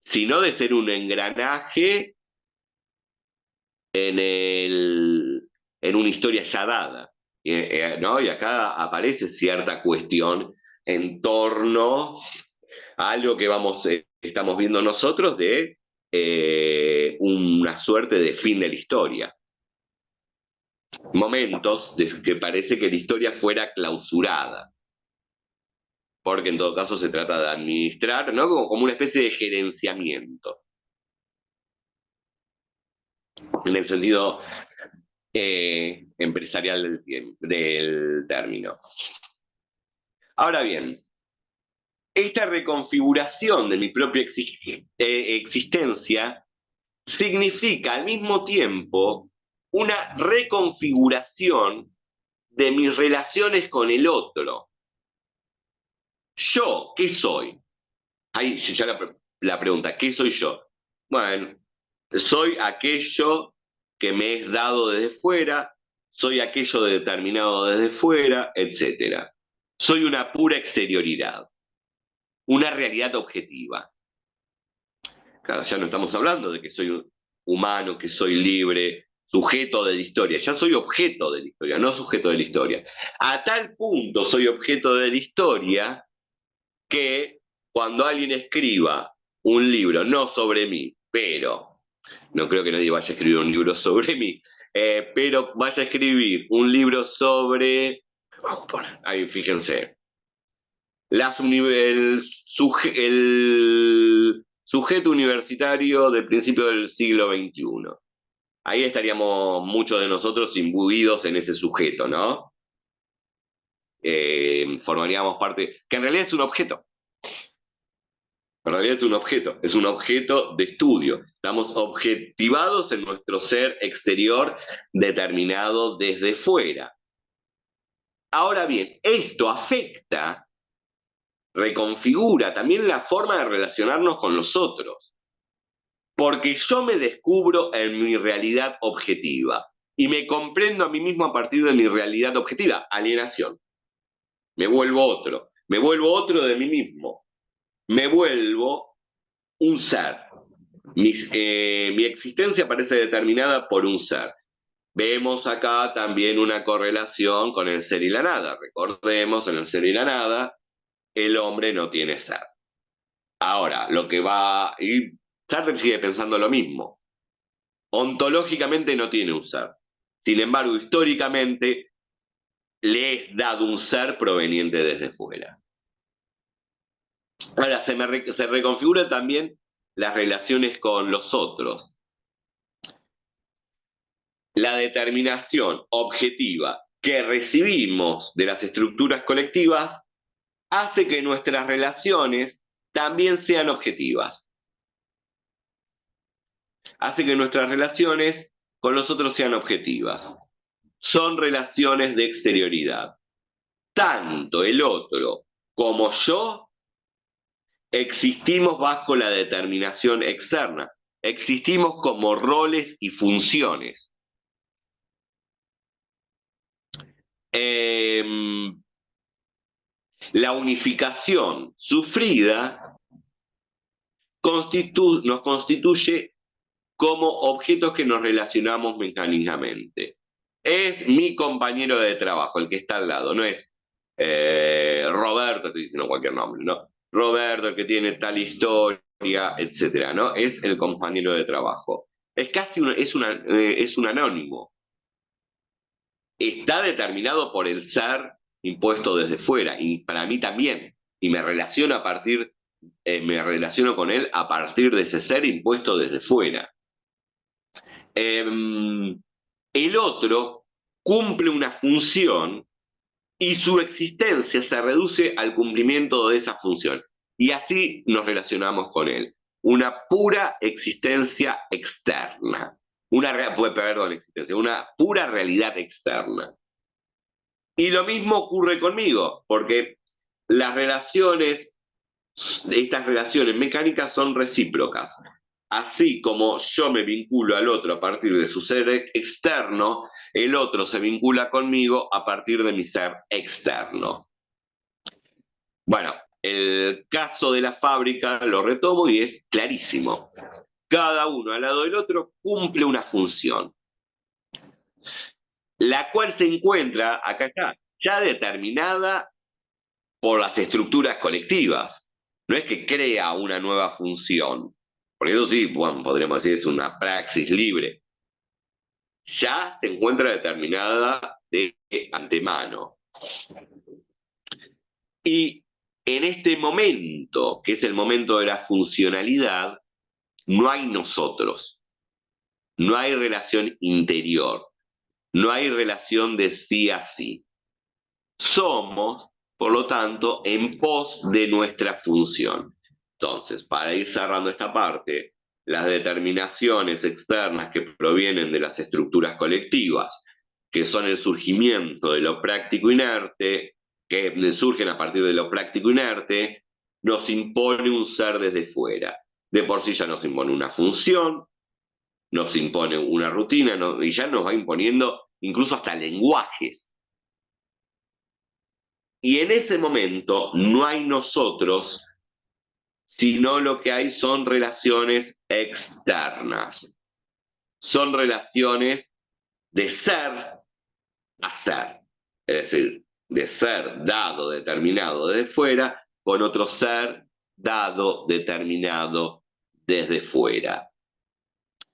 sino de ser un engranaje en una historia ya dada. ¿No? Y acá aparece cierta cuestión en torno a algo que estamos viendo nosotros de una suerte de fin de la historia. Momentos de que parece que la historia fuera clausurada, porque en todo caso se trata de administrar, ¿no? Como una especie de gerenciamiento, en el sentido empresarial del término. Ahora bien, esta reconfiguración de mi propia existencia significa al mismo tiempo una reconfiguración de mis relaciones con el otro. ¿Yo qué soy? Ahí ya la pregunta, ¿qué soy yo? Bueno, soy aquello que me es dado desde fuera, soy aquello determinado desde fuera, etc. Soy una pura exterioridad, una realidad objetiva. Claro, ya no estamos hablando de que soy humano, que soy libre, sujeto de la historia. Ya soy objeto de la historia, no sujeto de la historia. A tal punto soy objeto de la historia que cuando alguien escriba un libro, no sobre mí, pero, no creo que nadie vaya a escribir un libro sobre mí, pero vaya a escribir un libro sobre, ahí fíjense, el sujeto universitario del principio del siglo XXI. Ahí estaríamos muchos de nosotros imbuidos en ese sujeto, ¿no? Formaríamos parte, que en realidad es un objeto. En realidad es un objeto de estudio. Estamos objetivados en nuestro ser exterior determinado desde fuera. Ahora bien, esto afecta, reconfigura también la forma de relacionarnos con los otros. Porque yo me descubro en mi realidad objetiva y me comprendo a mí mismo a partir de mi realidad objetiva, alienación. Me vuelvo otro de mí mismo, me vuelvo un ser. Mi existencia parece determinada por un ser. Vemos acá también una correlación con el ser y la nada. Recordemos, en el ser y la nada, el hombre no tiene ser. Ahora, y Sartre sigue pensando lo mismo. Ontológicamente no tiene un ser. Sin embargo, históricamente le es dado un ser proveniente desde fuera. Ahora, se reconfigura también las relaciones con los otros. La determinación objetiva que recibimos de las estructuras colectivas hace que nuestras relaciones también sean objetivas. Hace que nuestras relaciones con los otros sean objetivas. Son relaciones de exterioridad. Tanto el otro como yo existimos bajo la determinación externa. Existimos como roles y funciones. La unificación sufrida nos constituye como objetos que nos relacionamos mecánicamente. Es mi compañero de trabajo, el que está al lado, no es Roberto, estoy diciendo cualquier nombre, ¿no? Roberto, el que tiene tal historia, etcétera, ¿no? Es el compañero de trabajo. Es casi es un anónimo. está determinado por el ser impuesto desde fuera, y para mí también, y me relaciono con él a partir de ese ser impuesto desde fuera. El otro cumple una función y su existencia se reduce al cumplimiento de esa función. Y así nos relacionamos con él. Una pura existencia externa. Una pura realidad externa. Y lo mismo ocurre conmigo, porque estas relaciones mecánicas son recíprocas. Así como yo me vinculo al otro a partir de su ser externo, el otro se vincula conmigo a partir de mi ser externo. Bueno, el caso de la fábrica lo retomo y es clarísimo. Cada uno al lado del otro cumple una función, la cual se encuentra acá ya determinada por las estructuras colectivas. No es que crea una nueva función, porque eso sí, bueno, podríamos decir es una praxis libre. Ya se encuentra determinada de antemano. Y en este momento, que es el momento de la funcionalidad, no hay nosotros, no hay relación interior, no hay relación de sí a sí. Somos, por lo tanto, en pos de nuestra función. Entonces, para ir cerrando esta parte, las determinaciones externas que provienen de las estructuras colectivas, que son el surgimiento de lo práctico inerte, que surgen a partir de lo práctico inerte, nos impone un ser desde fuera. De por sí ya nos impone una función, nos impone una rutina, y ya nos va imponiendo incluso hasta lenguajes. Y en ese momento no hay nosotros, sino lo que hay son relaciones externas. Son relaciones de ser a ser. Es decir, de ser dado, determinado desde fuera, con otro ser dado, determinado desde fuera.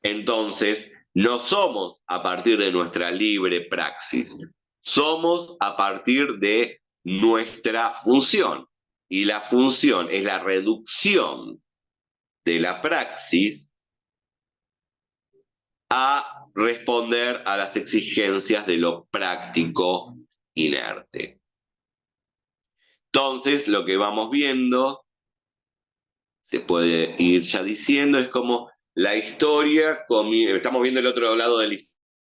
Entonces, no somos a partir de nuestra libre praxis, somos a partir de nuestra función. Y la función es la reducción de la praxis a responder a las exigencias de lo práctico inerte. Entonces, lo que vamos viendo, se puede ir ya diciendo, es como la historia, estamos viendo el otro lado de la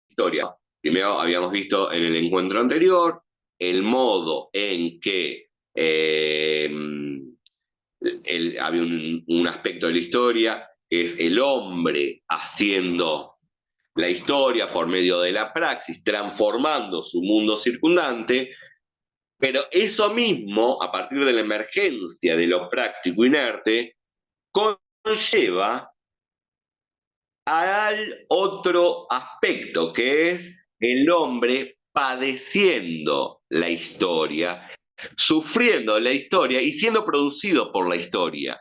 historia. Primero habíamos visto en el encuentro anterior el modo en que había un aspecto de la historia, que es el hombre haciendo la historia por medio de la praxis, transformando su mundo circundante, pero eso mismo, a partir de la emergencia de lo práctico inerte, conlleva al otro aspecto, que es el hombre padeciendo la historia, sufriendo la historia y siendo producido por la historia.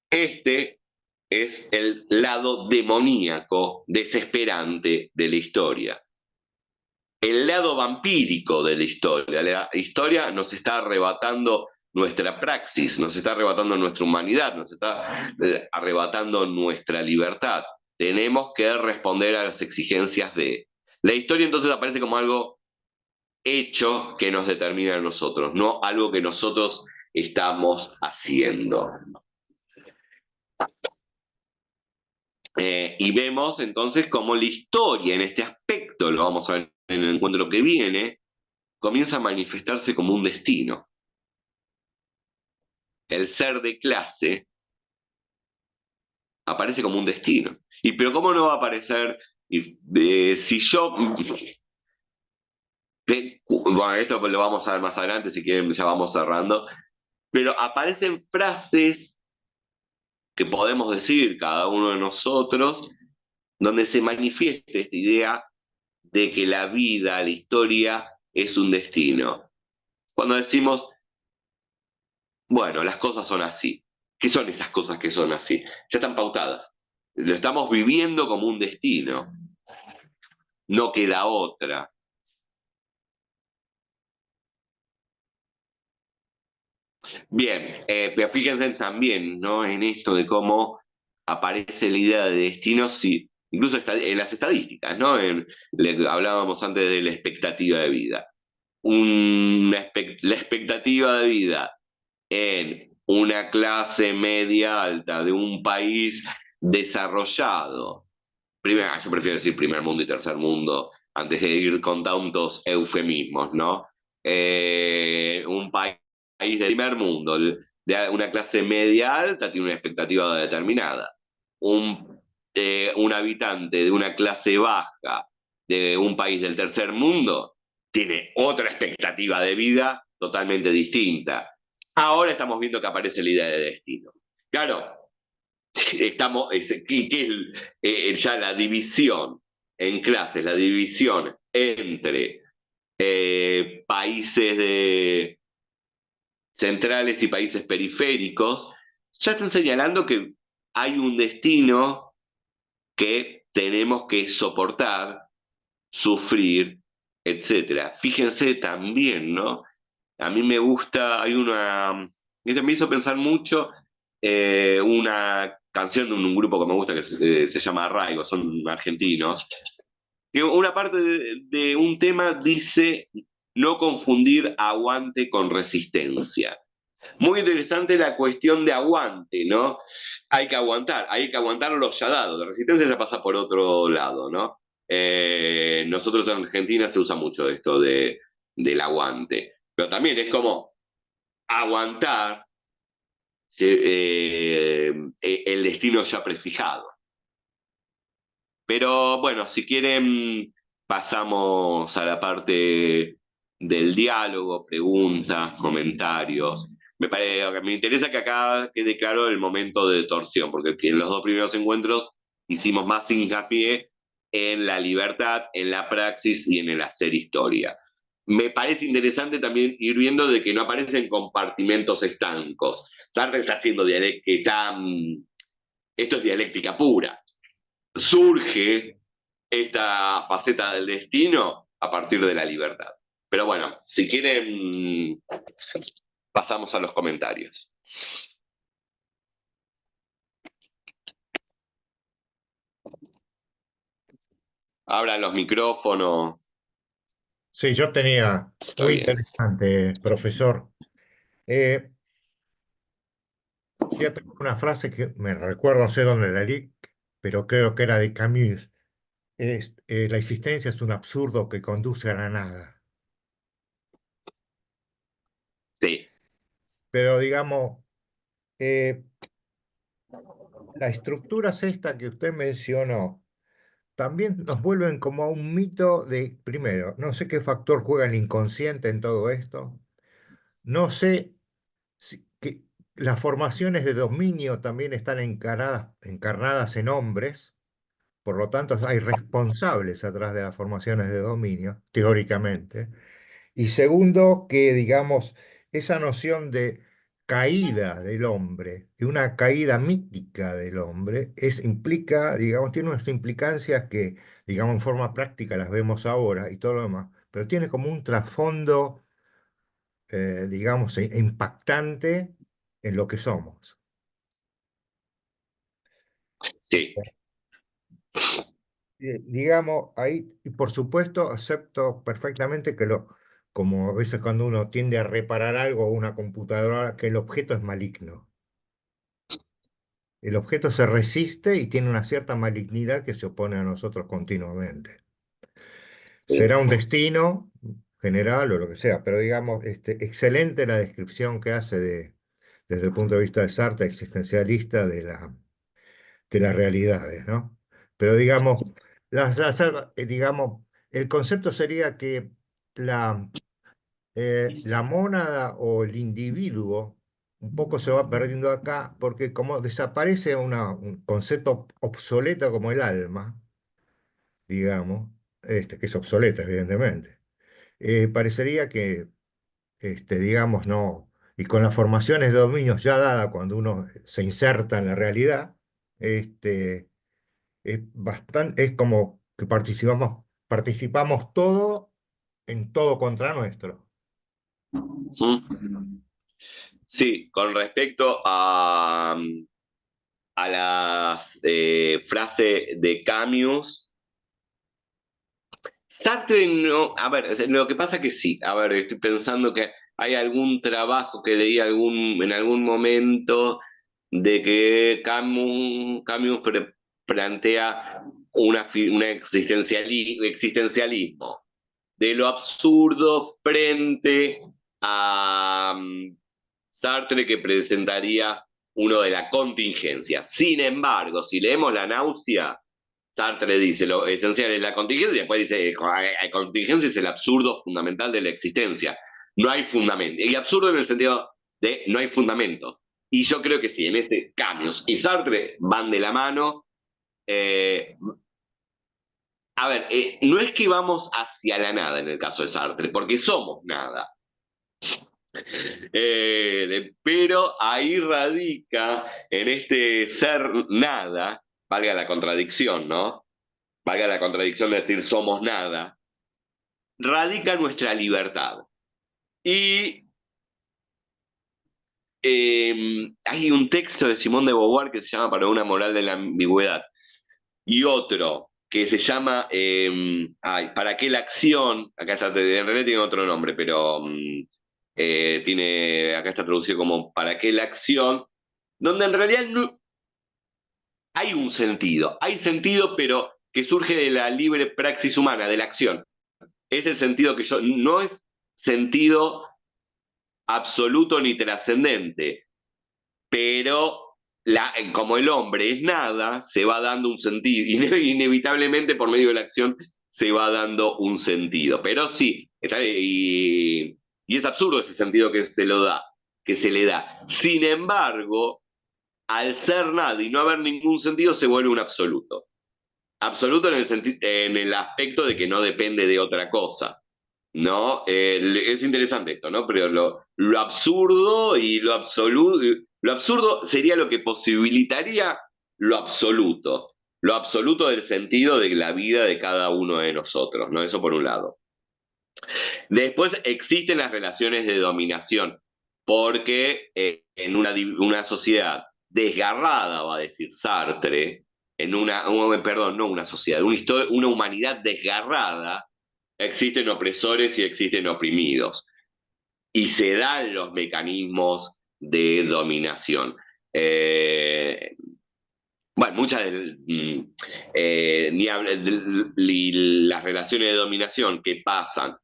Este es el lado demoníaco, desesperante de la historia. El lado vampírico de la historia. La historia nos está arrebatando nuestra praxis, nos está arrebatando nuestra humanidad, nos está arrebatando nuestra libertad. Tenemos que responder a las exigencias de... La historia entonces aparece como algo hecho que nos determina a nosotros, no algo que nosotros estamos haciendo. Y vemos entonces cómo la historia en este aspecto, lo vamos a ver en el encuentro que viene, comienza a manifestarse como un destino. El ser de clase aparece como un destino. Pero ¿cómo no va a aparecer si yo... Bueno, esto lo vamos a ver más adelante, si quieren ya vamos cerrando, pero aparecen frases que podemos decir cada uno de nosotros, donde se manifieste esta idea de que la vida, la historia, es un destino. Cuando decimos, bueno, las cosas son así. ¿Qué son esas cosas que son así? Ya están pautadas. Lo estamos viviendo como un destino. no queda otra. Bien, pero fíjense también, ¿no? En esto de cómo aparece la idea de destino, sí, incluso en las estadísticas, ¿no? Hablábamos antes de la expectativa de vida. La expectativa de vida en una clase media alta de un país desarrollado, yo prefiero decir primer mundo y tercer mundo antes de ir con tantos eufemismos, ¿no? Un país del primer mundo, de una clase media alta, tiene una expectativa determinada. Un habitante de una clase baja de un país del tercer mundo tiene otra expectativa de vida totalmente distinta. Ahora estamos viendo que aparece la idea de destino. Claro, ¿qué es ya la división en clases, la división entre países centrales y países periféricos? Ya están señalando que hay un destino que tenemos que soportar, sufrir, etcétera. Fíjense también, ¿no? A mí me gusta, hay una, esto me hizo pensar mucho una canción de un grupo que me gusta que se llama Arraigo, son argentinos, que una parte de un tema dice no confundir aguante con resistencia. Muy interesante la cuestión de aguante, ¿no? Hay que aguantar los ya dados, la resistencia ya pasa por otro lado, ¿no? Nosotros en Argentina se usa mucho esto del aguante, pero también es como aguantar el destino ya prefijado. Pero bueno, si quieren, pasamos a la parte del diálogo, preguntas, comentarios. Me interesa que acá quede claro el momento de torsión, porque en los dos primeros encuentros hicimos más hincapié en la libertad, en la praxis y en el hacer historia. Me parece interesante también ir viendo de que no aparecen compartimentos estancos. Sartre está haciendo dialéctica, esto es dialéctica pura. Surge esta faceta del destino a partir de la libertad. Pero bueno, si quieren, pasamos a los comentarios. Abran los micrófonos. Sí, yo tenía, Está muy bien. interesante, profesor. Eh, yo tengo una frase que me recuerdo, no sé dónde la leí, pero creo que era de Camus. La existencia es un absurdo que conduce a la nada. Sí, Pero digamos, eh, la estructura esta que usted mencionó, también nos vuelven como a un mito de, primero, no sé qué factor juega el inconsciente en todo esto, no sé que las formaciones de dominio también están encarnadas en hombres, por lo tanto hay responsables atrás de las formaciones de dominio, teóricamente. Y segundo, que digamos, esa noción de caída del hombre, de una caída mítica del hombre, implica, digamos, tiene unas implicancias que, digamos, en forma práctica las vemos ahora y todo lo demás, pero tiene como un trasfondo, digamos, impactante en lo que somos. sí, Digamos, ahí, y por supuesto, acepto perfectamente como a veces cuando uno tiende a reparar algo o una computadora, que el objeto es maligno. El objeto se resiste y tiene una cierta malignidad que se opone a nosotros continuamente. sí, Será un destino general o lo que sea, pero digamos, excelente la descripción que hace desde el punto de vista de Sartre, existencialista, de las realidades, ¿no? Pero digamos, digamos, el concepto sería que la, la mónada o el individuo un poco se va perdiendo acá porque como desaparece un concepto obsoleto como el alma, digamos, que es obsoleta evidentemente, parecería que, digamos, no, y con las formaciones de dominios ya dadas cuando uno se inserta en la realidad, es como que participamos, participamos todo en todo contra nuestro. ¿Mm? Sí, con respecto a las frases de Camus, Sartre no, a ver, lo que pasa que sí, a ver, estoy pensando que hay algún trabajo que leí en algún momento de que Camus plantea una existencialismo de lo absurdo frente a Sartre que presentaría uno de la contingencia. Sin embargo, si leemos La náusea, Sartre dice lo esencial es la contingencia y después dice la contingencia es el absurdo fundamental de la existencia. No hay fundamento. Y absurdo en el sentido de no hay fundamento. Y yo creo que sí, en este Camus y Sartre van de la mano. Eh, a ver, no es que vamos hacia la nada en el caso de Sartre, porque somos nada. Pero ahí radica en este ser nada, valga la contradicción, ¿no? Valga la contradicción de decir somos nada, radica nuestra libertad. Y hay un texto de Simón de Beauvoir que se llama Para una moral de la ambigüedad, y otro que se llama ¿Para qué la acción? Acá está, en realidad tiene otro nombre, pero acá está traducido como ¿Para qué la acción? Donde en realidad no, hay sentido, pero que surge de la libre praxis humana, de la acción. Es el sentido que yo, no es sentido absoluto ni trascendente, pero como el hombre es nada, se va dando un sentido, inevitablemente por medio de la acción se va dando un sentido. Pero sí, y es absurdo ese sentido que se le da. Sin embargo, al ser nada y no haber ningún sentido, se vuelve un absoluto. Absoluto en el aspecto de que no depende de otra cosa, ¿no? Es interesante esto, ¿no? Pero lo absurdo y lo absurdo sería lo que posibilitaría lo absoluto del sentido de la vida de cada uno de nosotros, ¿no? Eso por un lado. Después existen las relaciones de dominación, porque en una sociedad desgarrada, va a decir Sartre, perdón, no una sociedad, una humanidad desgarrada, existen opresores y existen oprimidos. Y se dan los mecanismos de dominación. Bueno, muchas las relaciones de dominación que pasan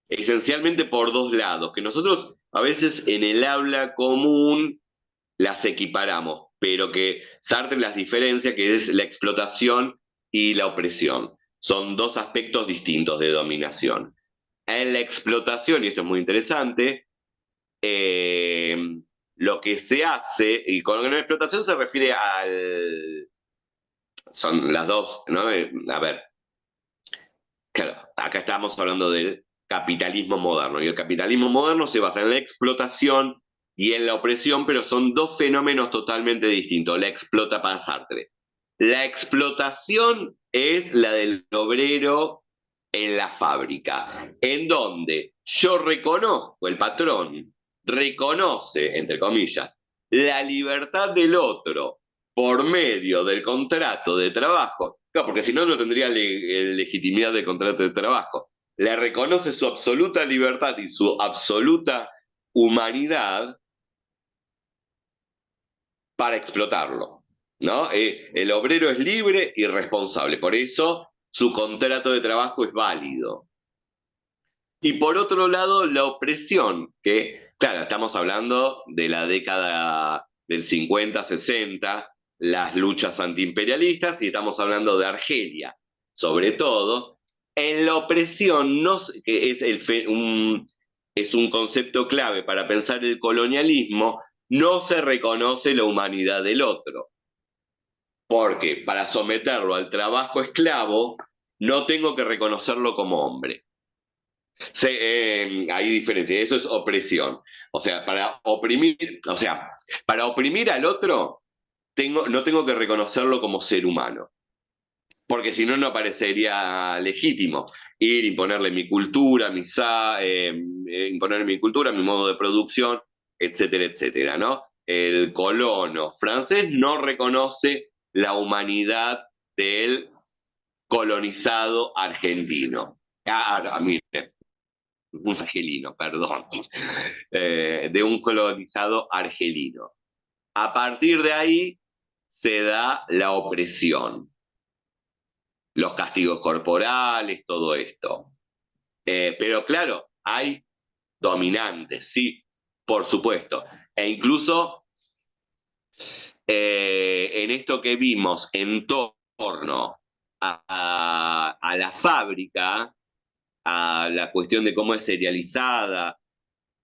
esencialmente por dos lados, que nosotros a veces en el habla común las equiparamos, pero que Sartre las diferencia, que es la explotación y la opresión. Son dos aspectos distintos de dominación. En la explotación, y esto es muy interesante, eh, lo que se hace, y con la explotación se refiere son las dos, ¿no? A ver, claro, acá estamos hablando del capitalismo moderno, y el capitalismo moderno se basa en la explotación y en la opresión, pero son dos fenómenos totalmente distintos. La explota para Sartre. La explotación es la del obrero en la fábrica, en donde yo reconozco, el patrón reconoce, entre comillas, la libertad del otro por medio del contrato de trabajo. Claro, porque si no, no tendría legitimidad del contrato de trabajo. Le reconoce su absoluta libertad y su absoluta humanidad para explotarlo, ¿no? El obrero es libre y responsable, por eso su contrato de trabajo es válido. Y por otro lado, la opresión, que, claro, estamos hablando de la década del 50-60, las luchas antiimperialistas, y estamos hablando de Argelia, sobre todo. En la opresión, no, que es un concepto clave para pensar el colonialismo, no se reconoce la humanidad del otro. Porque para someterlo al trabajo esclavo, no tengo que reconocerlo como hombre. Hay diferencia, eso es opresión. O sea, para oprimir al otro, no tengo que reconocerlo como ser humano. porque si no, no parecería legítimo ir, imponerle mi cultura, imponerle mi cultura, mi modo de producción, etcétera, etcétera, ¿no? El colono francés no reconoce la humanidad del colonizado argentino. Mire, un argelino, perdón, de un colonizado argelino. A partir de ahí se da la opresión, los castigos corporales, todo esto. Pero claro, hay dominantes, sí, por supuesto. E incluso en esto que vimos en torno a la fábrica, a la cuestión de cómo es serializada,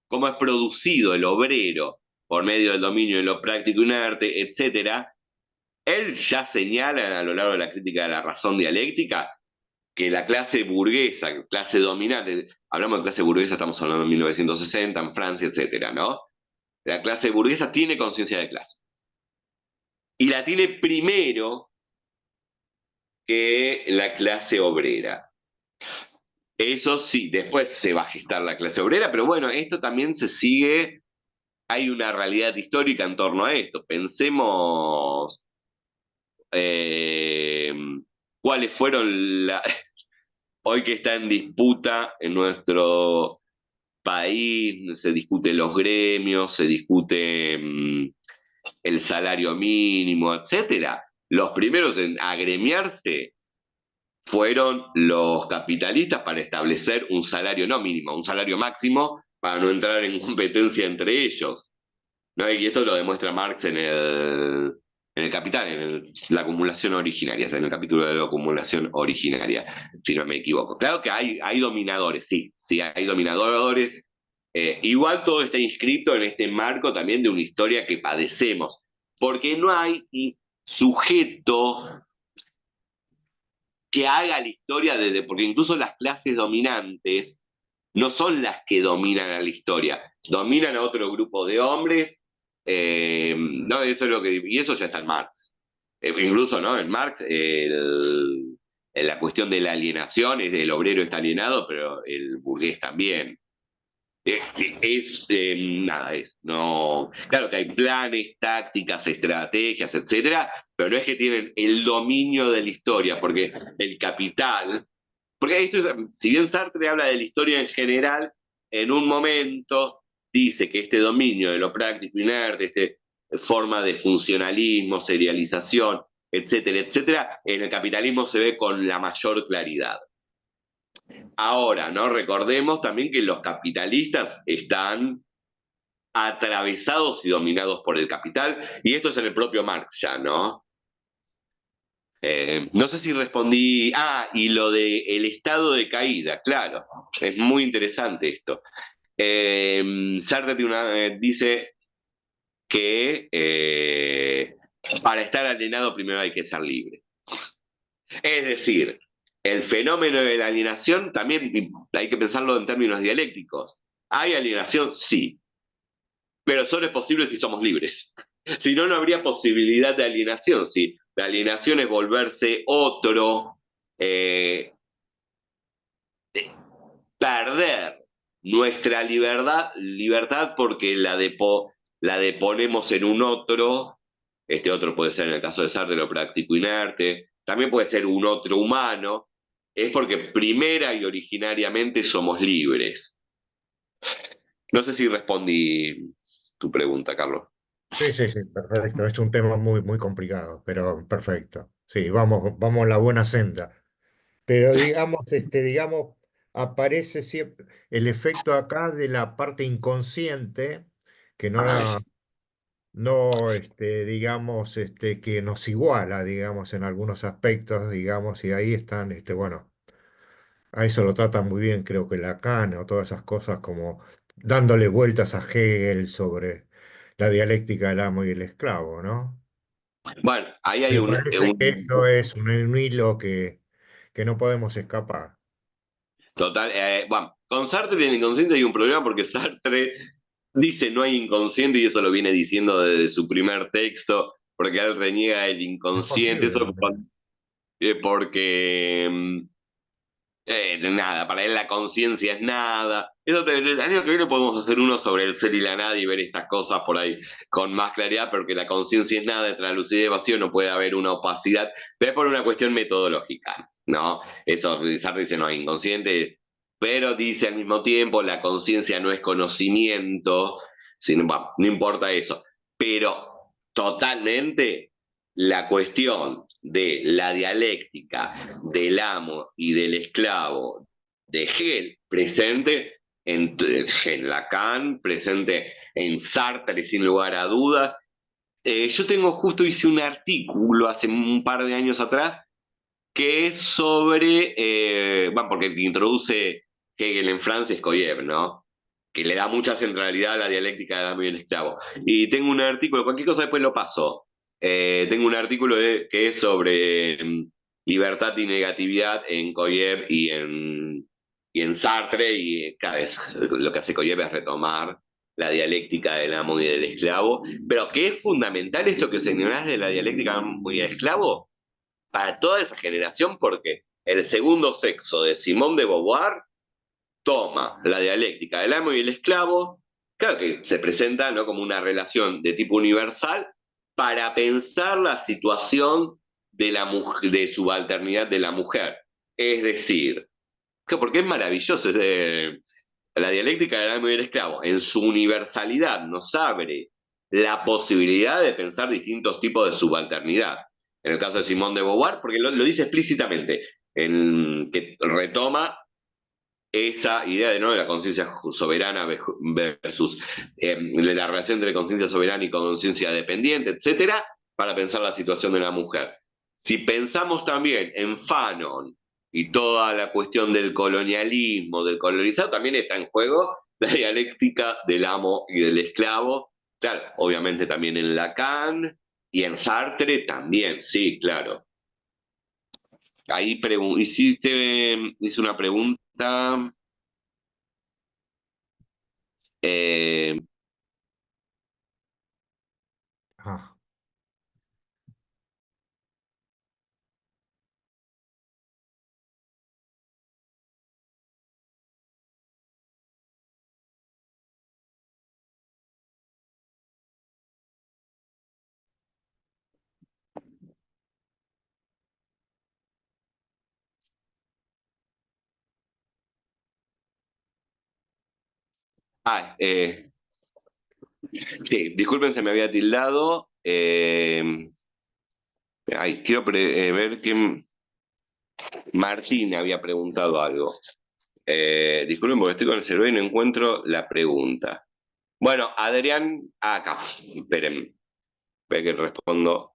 cómo es producido el obrero por medio del dominio de lo práctico inerte, etcétera, él ya señala a lo largo de la crítica de la razón dialéctica que la clase burguesa, clase dominante, hablamos de clase burguesa, estamos hablando de 1960, en Francia, etcétera, ¿no? La clase burguesa tiene conciencia de clase. Y la tiene primero que la clase obrera. Eso sí, después se va a gestar la clase obrera, pero bueno, esto también se sigue, hay una realidad histórica en torno a esto. Pensemos eh, cuáles fueron hoy que está en disputa en nuestro país, se discuten los gremios, se discute el salario mínimo, etcétera. Los primeros en agremiarse fueron los capitalistas para establecer un salario no mínimo, un salario máximo para no entrar en competencia entre ellos. ¿No? Y esto lo demuestra Marx en el Capital, la acumulación originaria, o sea, en el capítulo de la acumulación originaria, si no me equivoco. Claro que hay dominadores, sí, sí, hay dominadores. Igual todo está inscrito en este marco también de una historia que padecemos, porque no hay sujeto que haga la historia porque incluso las clases dominantes no son las que dominan a la historia, dominan a otro grupo de hombres, no, eso es lo que, y eso ya está en Marx. Incluso, ¿no? En Marx, la cuestión de la alienación, es el obrero está alienado, pero el burgués también. Nada, no. Claro que hay planes, tácticas, estrategias, etcétera, pero no es que tienen el dominio de la historia, porque el capital, porque esto si bien Sartre habla de la historia en general, en un momento dice que este dominio de lo práctico inerte, forma de funcionalismo, serialización, etcétera, etcétera, en el capitalismo se ve con la mayor claridad. Ahora, ¿no? Recordemos también que los capitalistas están atravesados y dominados por el capital, y esto es en el propio Marx ya, ¿no? No sé si respondí. Ah, y lo de el estado de caída, claro, es muy interesante esto. Sartre dice que para estar alienado primero hay que ser libre. Es decir, el fenómeno de la alienación también hay que pensarlo en términos dialécticos. ¿Hay alienación? Sí, pero solo es posible si somos libres. Si no, no habría posibilidad de alienación. Si la alienación es volverse otro, eh, perder nuestra libertad porque la deponemos en un otro. Este otro puede ser, en el caso de Sartre, lo práctico inerte, también puede ser un otro humano, es porque primera y originariamente somos libres. No sé si respondí tu pregunta, Carlos. Sí, sí, sí, perfecto. Es un tema muy, muy complicado, pero perfecto. Sí, vamos en la buena senda. Pero digamos, aparece siempre el efecto acá de la parte inconsciente, que no Ah, la, no, digamos, que nos iguala, digamos, en algunos aspectos, digamos, y ahí están, bueno, a eso lo tratan muy bien, creo que Lacan o todas esas cosas como dándole vueltas a Hegel sobre la dialéctica del amo y el esclavo, ¿no? bueno, ahí hay Me parece que eso es un hilo que no podemos escapar. total. Bueno, con Sartre y el inconsciente hay un problema porque Sartre dice no hay inconsciente y eso lo viene diciendo desde su primer texto, porque él reniega el Es inconsciente. posible Eso también. porque nada, para él la conciencia es nada. El año que viene podemos hacer uno sobre el ser y la nada y ver estas cosas por ahí con más claridad, porque la conciencia es nada, entre la lucidez y vacío no puede haber una opacidad, pero es por una cuestión metodológica, ¿no? Eso, Sartre dice, no hay inconsciente, pero dice al mismo tiempo, la conciencia no es conocimiento, sino, bueno, no importa eso, pero totalmente la cuestión de la dialéctica del amo y del esclavo de Hegel, presente en Lacan, presente en Sartre, sin lugar a dudas. Yo tengo justo, hice un artículo hace un par de años atrás que es sobre, bueno, porque introduce Hegel en Francia es Koyev, ¿no? Que le da mucha centralidad a la dialéctica del amo y el esclavo. Y tengo un artículo, cualquier cosa después lo paso. Tengo un artículo que es sobre libertad y negatividad en Koyev y en Sartre, y cada vez lo que hace Koyev es retomar la dialéctica del amo y del esclavo, pero que es fundamental esto que señalás de la dialéctica del amo y del esclavo, para toda esa generación, porque el segundo sexo de Simone de Beauvoir toma la dialéctica del amo y el esclavo, claro que se presenta, ¿no?, como una relación de tipo universal para pensar la situación de, de subalternidad de la mujer. Es decir, porque es maravilloso, la dialéctica del amo y el esclavo en su universalidad nos abre la posibilidad de pensar distintos tipos de subalternidad. En el caso de Simone de Beauvoir, porque lo dice explícitamente, que retoma esa idea de, ¿no?, de la conciencia soberana versus de la relación entre conciencia soberana y conciencia dependiente, etcétera, para pensar la situación de la mujer. Si pensamos también en Fanon y toda la cuestión del colonialismo, del colonizado, también está en juego la dialéctica del amo y del esclavo. Claro, obviamente también en Lacan y en Sartre también, sí, claro. Ahí hice una pregunta. Eh, Ah, ah, sí, disculpen, se me había tildado. Quiero ver que Martín había preguntado algo. Disculpen porque estoy con el celular y no encuentro la pregunta. Bueno, Adrián, acá, esperen, esperen que respondo.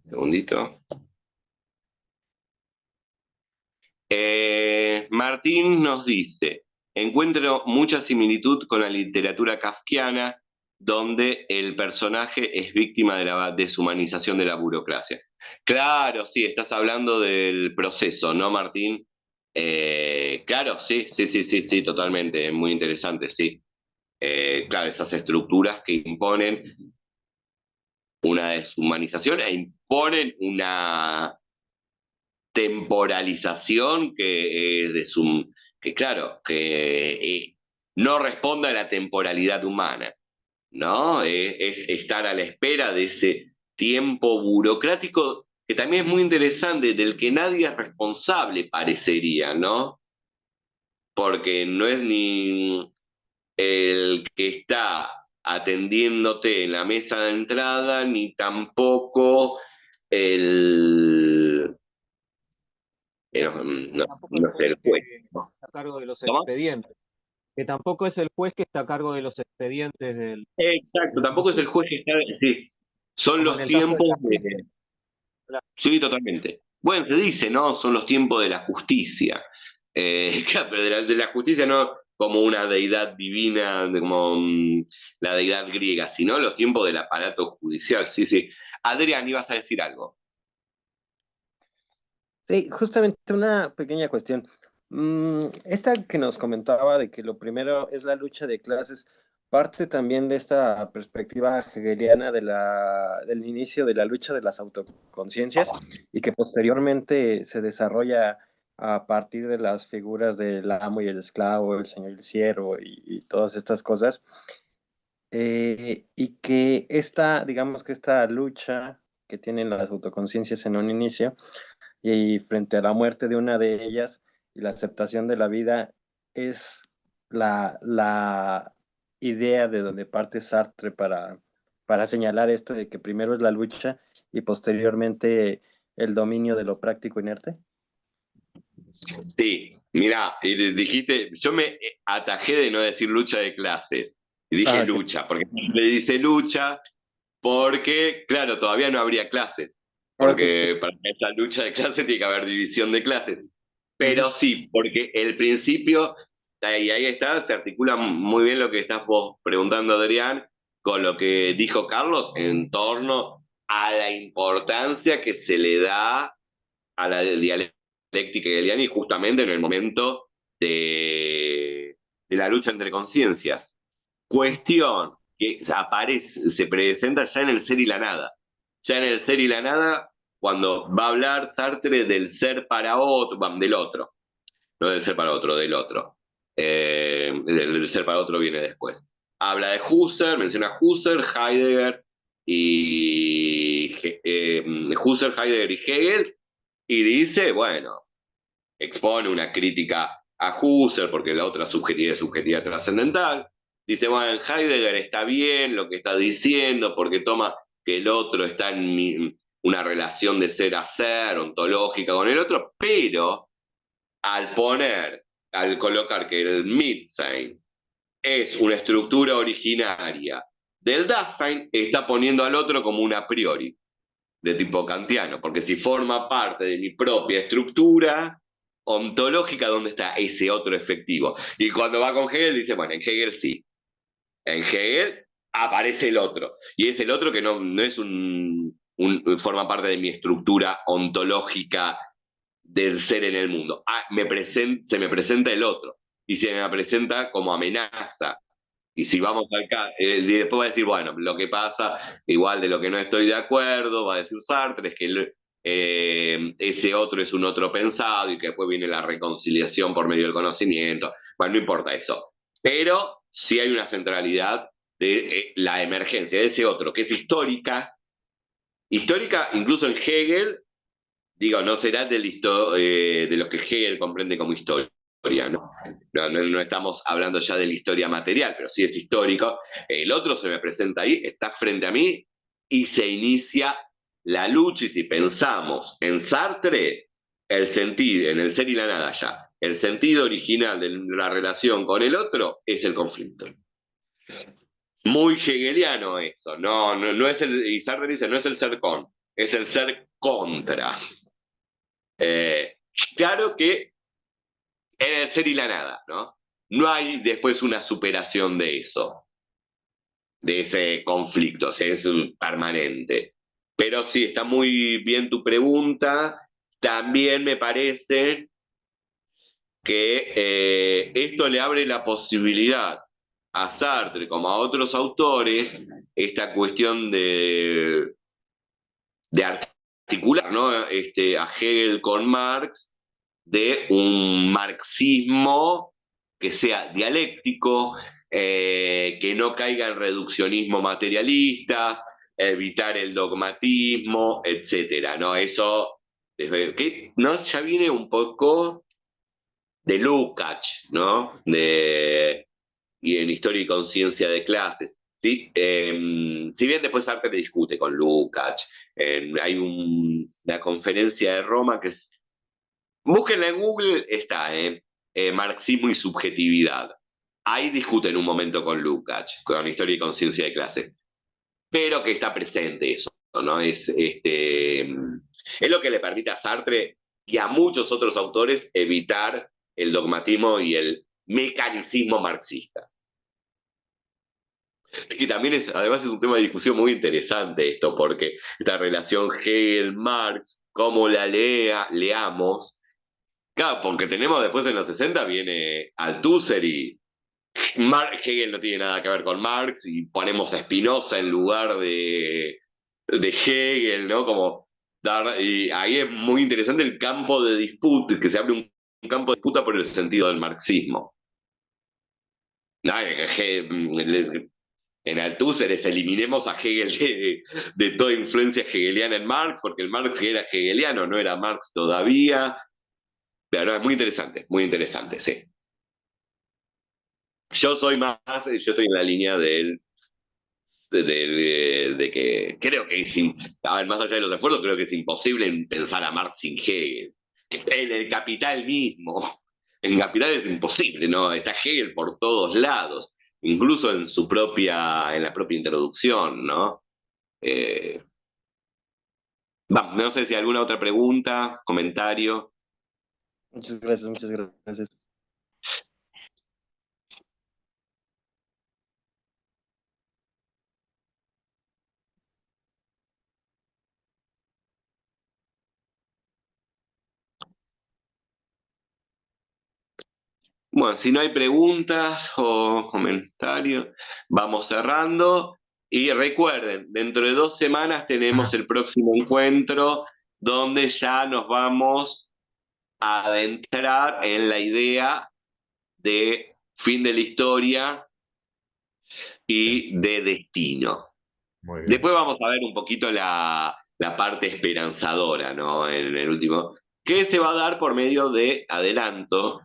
Segundito. Martín nos dice, encuentro mucha similitud con la literatura kafkiana, donde el personaje es víctima de la deshumanización de la burocracia. Claro, sí, estás hablando del proceso, ¿no, Martín? Claro, sí, sí, sí, sí, sí, totalmente, es muy interesante, sí. Claro, esas estructuras que imponen una deshumanización e imponen una temporalización que es que claro, que no responde a la temporalidad humana, ¿no? Es estar a la espera de ese tiempo burocrático que también es muy interesante, del que nadie es responsable, parecería, ¿no? Porque no es ni el que está atendiéndote en la mesa de entrada, ni tampoco el, Tampoco el no sé, juez el que juez, ¿no? está a cargo de los ¿Cómo? expedientes, que tampoco es el juez que está a cargo de los expedientes Exacto, del tampoco es el proceso, juez que está. Sí, son como en los el caso de tiempos la de. gente. Sí, totalmente. Bueno, se dice, ¿no? Son los tiempos de la justicia. Claro, pero de la justicia no como una deidad divina, como la deidad griega, sino los tiempos del aparato judicial. Sí, sí. Adrián, ibas a decir algo. Sí, justamente una pequeña cuestión. Esta que nos comentaba de que lo primero es la lucha de clases, parte también de esta perspectiva hegeliana del inicio de la lucha de las autoconciencias y que posteriormente se desarrolla a partir de las figuras del amo y el esclavo, el señor y el siervo y todas estas cosas. Y que digamos que esta lucha que tienen las autoconciencias en un inicio y frente a la muerte de una de ellas y la aceptación de la vida es la idea de donde parte Sartre para señalar esto de que primero es la lucha y posteriormente el dominio de lo práctico inerte. Sí, mira, dijiste, yo me atajé de no decir lucha de clases, y dije Ok. lucha, porque le dice lucha, porque, claro, todavía no habría clases, Ok, sí. porque para esa lucha de clases tiene que haber división de clases. Ujú. Pero sí, porque el principio, y ahí está, se articula muy bien lo que estás vos preguntando, Adrián, con lo que dijo Carlos en torno a la importancia que se le da a la dialéctica hegeliana y justamente en el momento de la lucha entre conciencias. Cuestión que aparece, se presenta ya en el ser y la nada. Ya en el ser y la nada, cuando va a hablar Sartre del ser para otro, del otro, no del ser para otro, del otro. Del ser para otro viene después. Habla de Husserl, menciona Husserl, Heidegger y Husserl, Heidegger y Hegel, y dice, bueno, expone una crítica a Husserl porque la otra subjetividad es subjetividad trascendental. Dice, bueno, Heidegger está bien lo que está diciendo porque toma que el otro está en una relación de ser a ser, ontológica con el otro, pero al colocar que el Mitsein es una estructura originaria del Dasein, está poniendo al otro como un a priori, de tipo kantiano, porque si forma parte de mi propia estructura ontológica, ¿dónde está ese otro efectivo? Y cuando va con Hegel dice, bueno, en Hegel sí, en Hegel aparece el otro, y es el otro que no es forma parte de mi estructura ontológica del ser en el mundo. Se me presenta el otro, y se me presenta como amenaza. Y si vamos acá, después va a decir, bueno, lo que pasa, igual de lo que no estoy de acuerdo, va a decir Sartre, es que ese otro es un otro pensado y que después viene la reconciliación por medio del conocimiento. Bueno, no importa eso. Pero sí hay una centralidad de la emergencia de ese otro, que es histórica incluso en Hegel, digo, no será de lo que Hegel comprende como historia, ¿no? No estamos hablando ya de la historia material, pero sí es histórico. El otro se me presenta ahí, está frente a mí y se inicia la lucha. Y si pensamos en Sartre, el sentido, en el ser y la nada ya, el sentido original de la relación con el otro es el conflicto. Muy hegeliano eso, no es y Sartre dice, no es el ser con, es el ser contra. Eh, claro que en el ser y la nada, ¿no? No hay después una superación de eso, de ese conflicto, o sea, es permanente. Pero sí, está muy bien tu pregunta. También me parece que esto le abre la posibilidad a Sartre como a otros autores esta cuestión de articular, ¿no? A Hegel con Marx, de un marxismo que sea dialéctico, que no caiga en reduccionismo materialistas, evitar el dogmatismo, etcétera, ¿no? Eso que no ya viene un poco de Lukács, ¿no? Y en Historia y Conciencia de Clases. ¿Sí? Si bien después Sartre discute con Lukács, hay una conferencia de Roma que es. Búsquenla en Google, está, marxismo y subjetividad. Ahí discuten un momento con Lukács, con Historia y Conciencia de Clase. Pero que está presente eso, ¿no? Es lo que le permite a Sartre y a muchos otros autores evitar el dogmatismo y el mecanicismo marxista. Y también además es un tema de discusión muy interesante esto, porque esta relación Hegel-Marx, cómo la leamos, Claro, porque tenemos después en los 60 viene Althusser y Hegel no tiene nada que ver con Marx y ponemos a Spinoza en lugar de Hegel, ¿no? Como y ahí es muy interesante el campo de disputa, que se abre un campo de disputa por el sentido del marxismo. No, en Althusser es eliminemos a Hegel de toda influencia hegeliana en Marx, porque el Marx era hegeliano, no era Marx todavía. Pero es muy interesante, sí. Yo soy más, yo estoy en la línea de que creo que a ver, más allá de los esfuerzos, creo que es imposible pensar a Marx sin Hegel. En el Capital mismo, en Capital es imposible, ¿no? Está Hegel por todos lados, incluso en la propia introducción, ¿no? Eh, no sé si alguna otra pregunta, comentario. Muchas gracias, muchas gracias. Bueno, si no hay preguntas o comentarios, vamos cerrando. Y recuerden, dentro de 2 semanas tenemos el próximo encuentro donde ya nos vamos a adentrar en la idea de fin de la historia y de destino. Muy bien. Después vamos a ver un poquito la parte esperanzadora, ¿no? En el último, que se va a dar por medio de adelanto,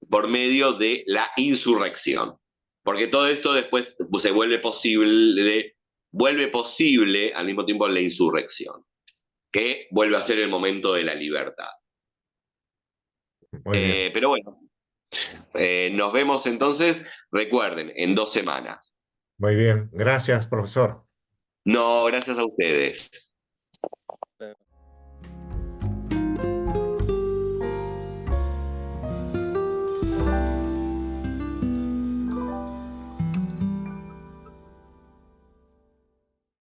por medio de la insurrección. Porque todo esto después se vuelve posible al mismo tiempo la insurrección, que vuelve a ser el momento de la libertad. Muy bien. Pero bueno, nos vemos entonces, recuerden, en 2 semanas. Muy bien. Gracias, profesor. No, gracias a ustedes.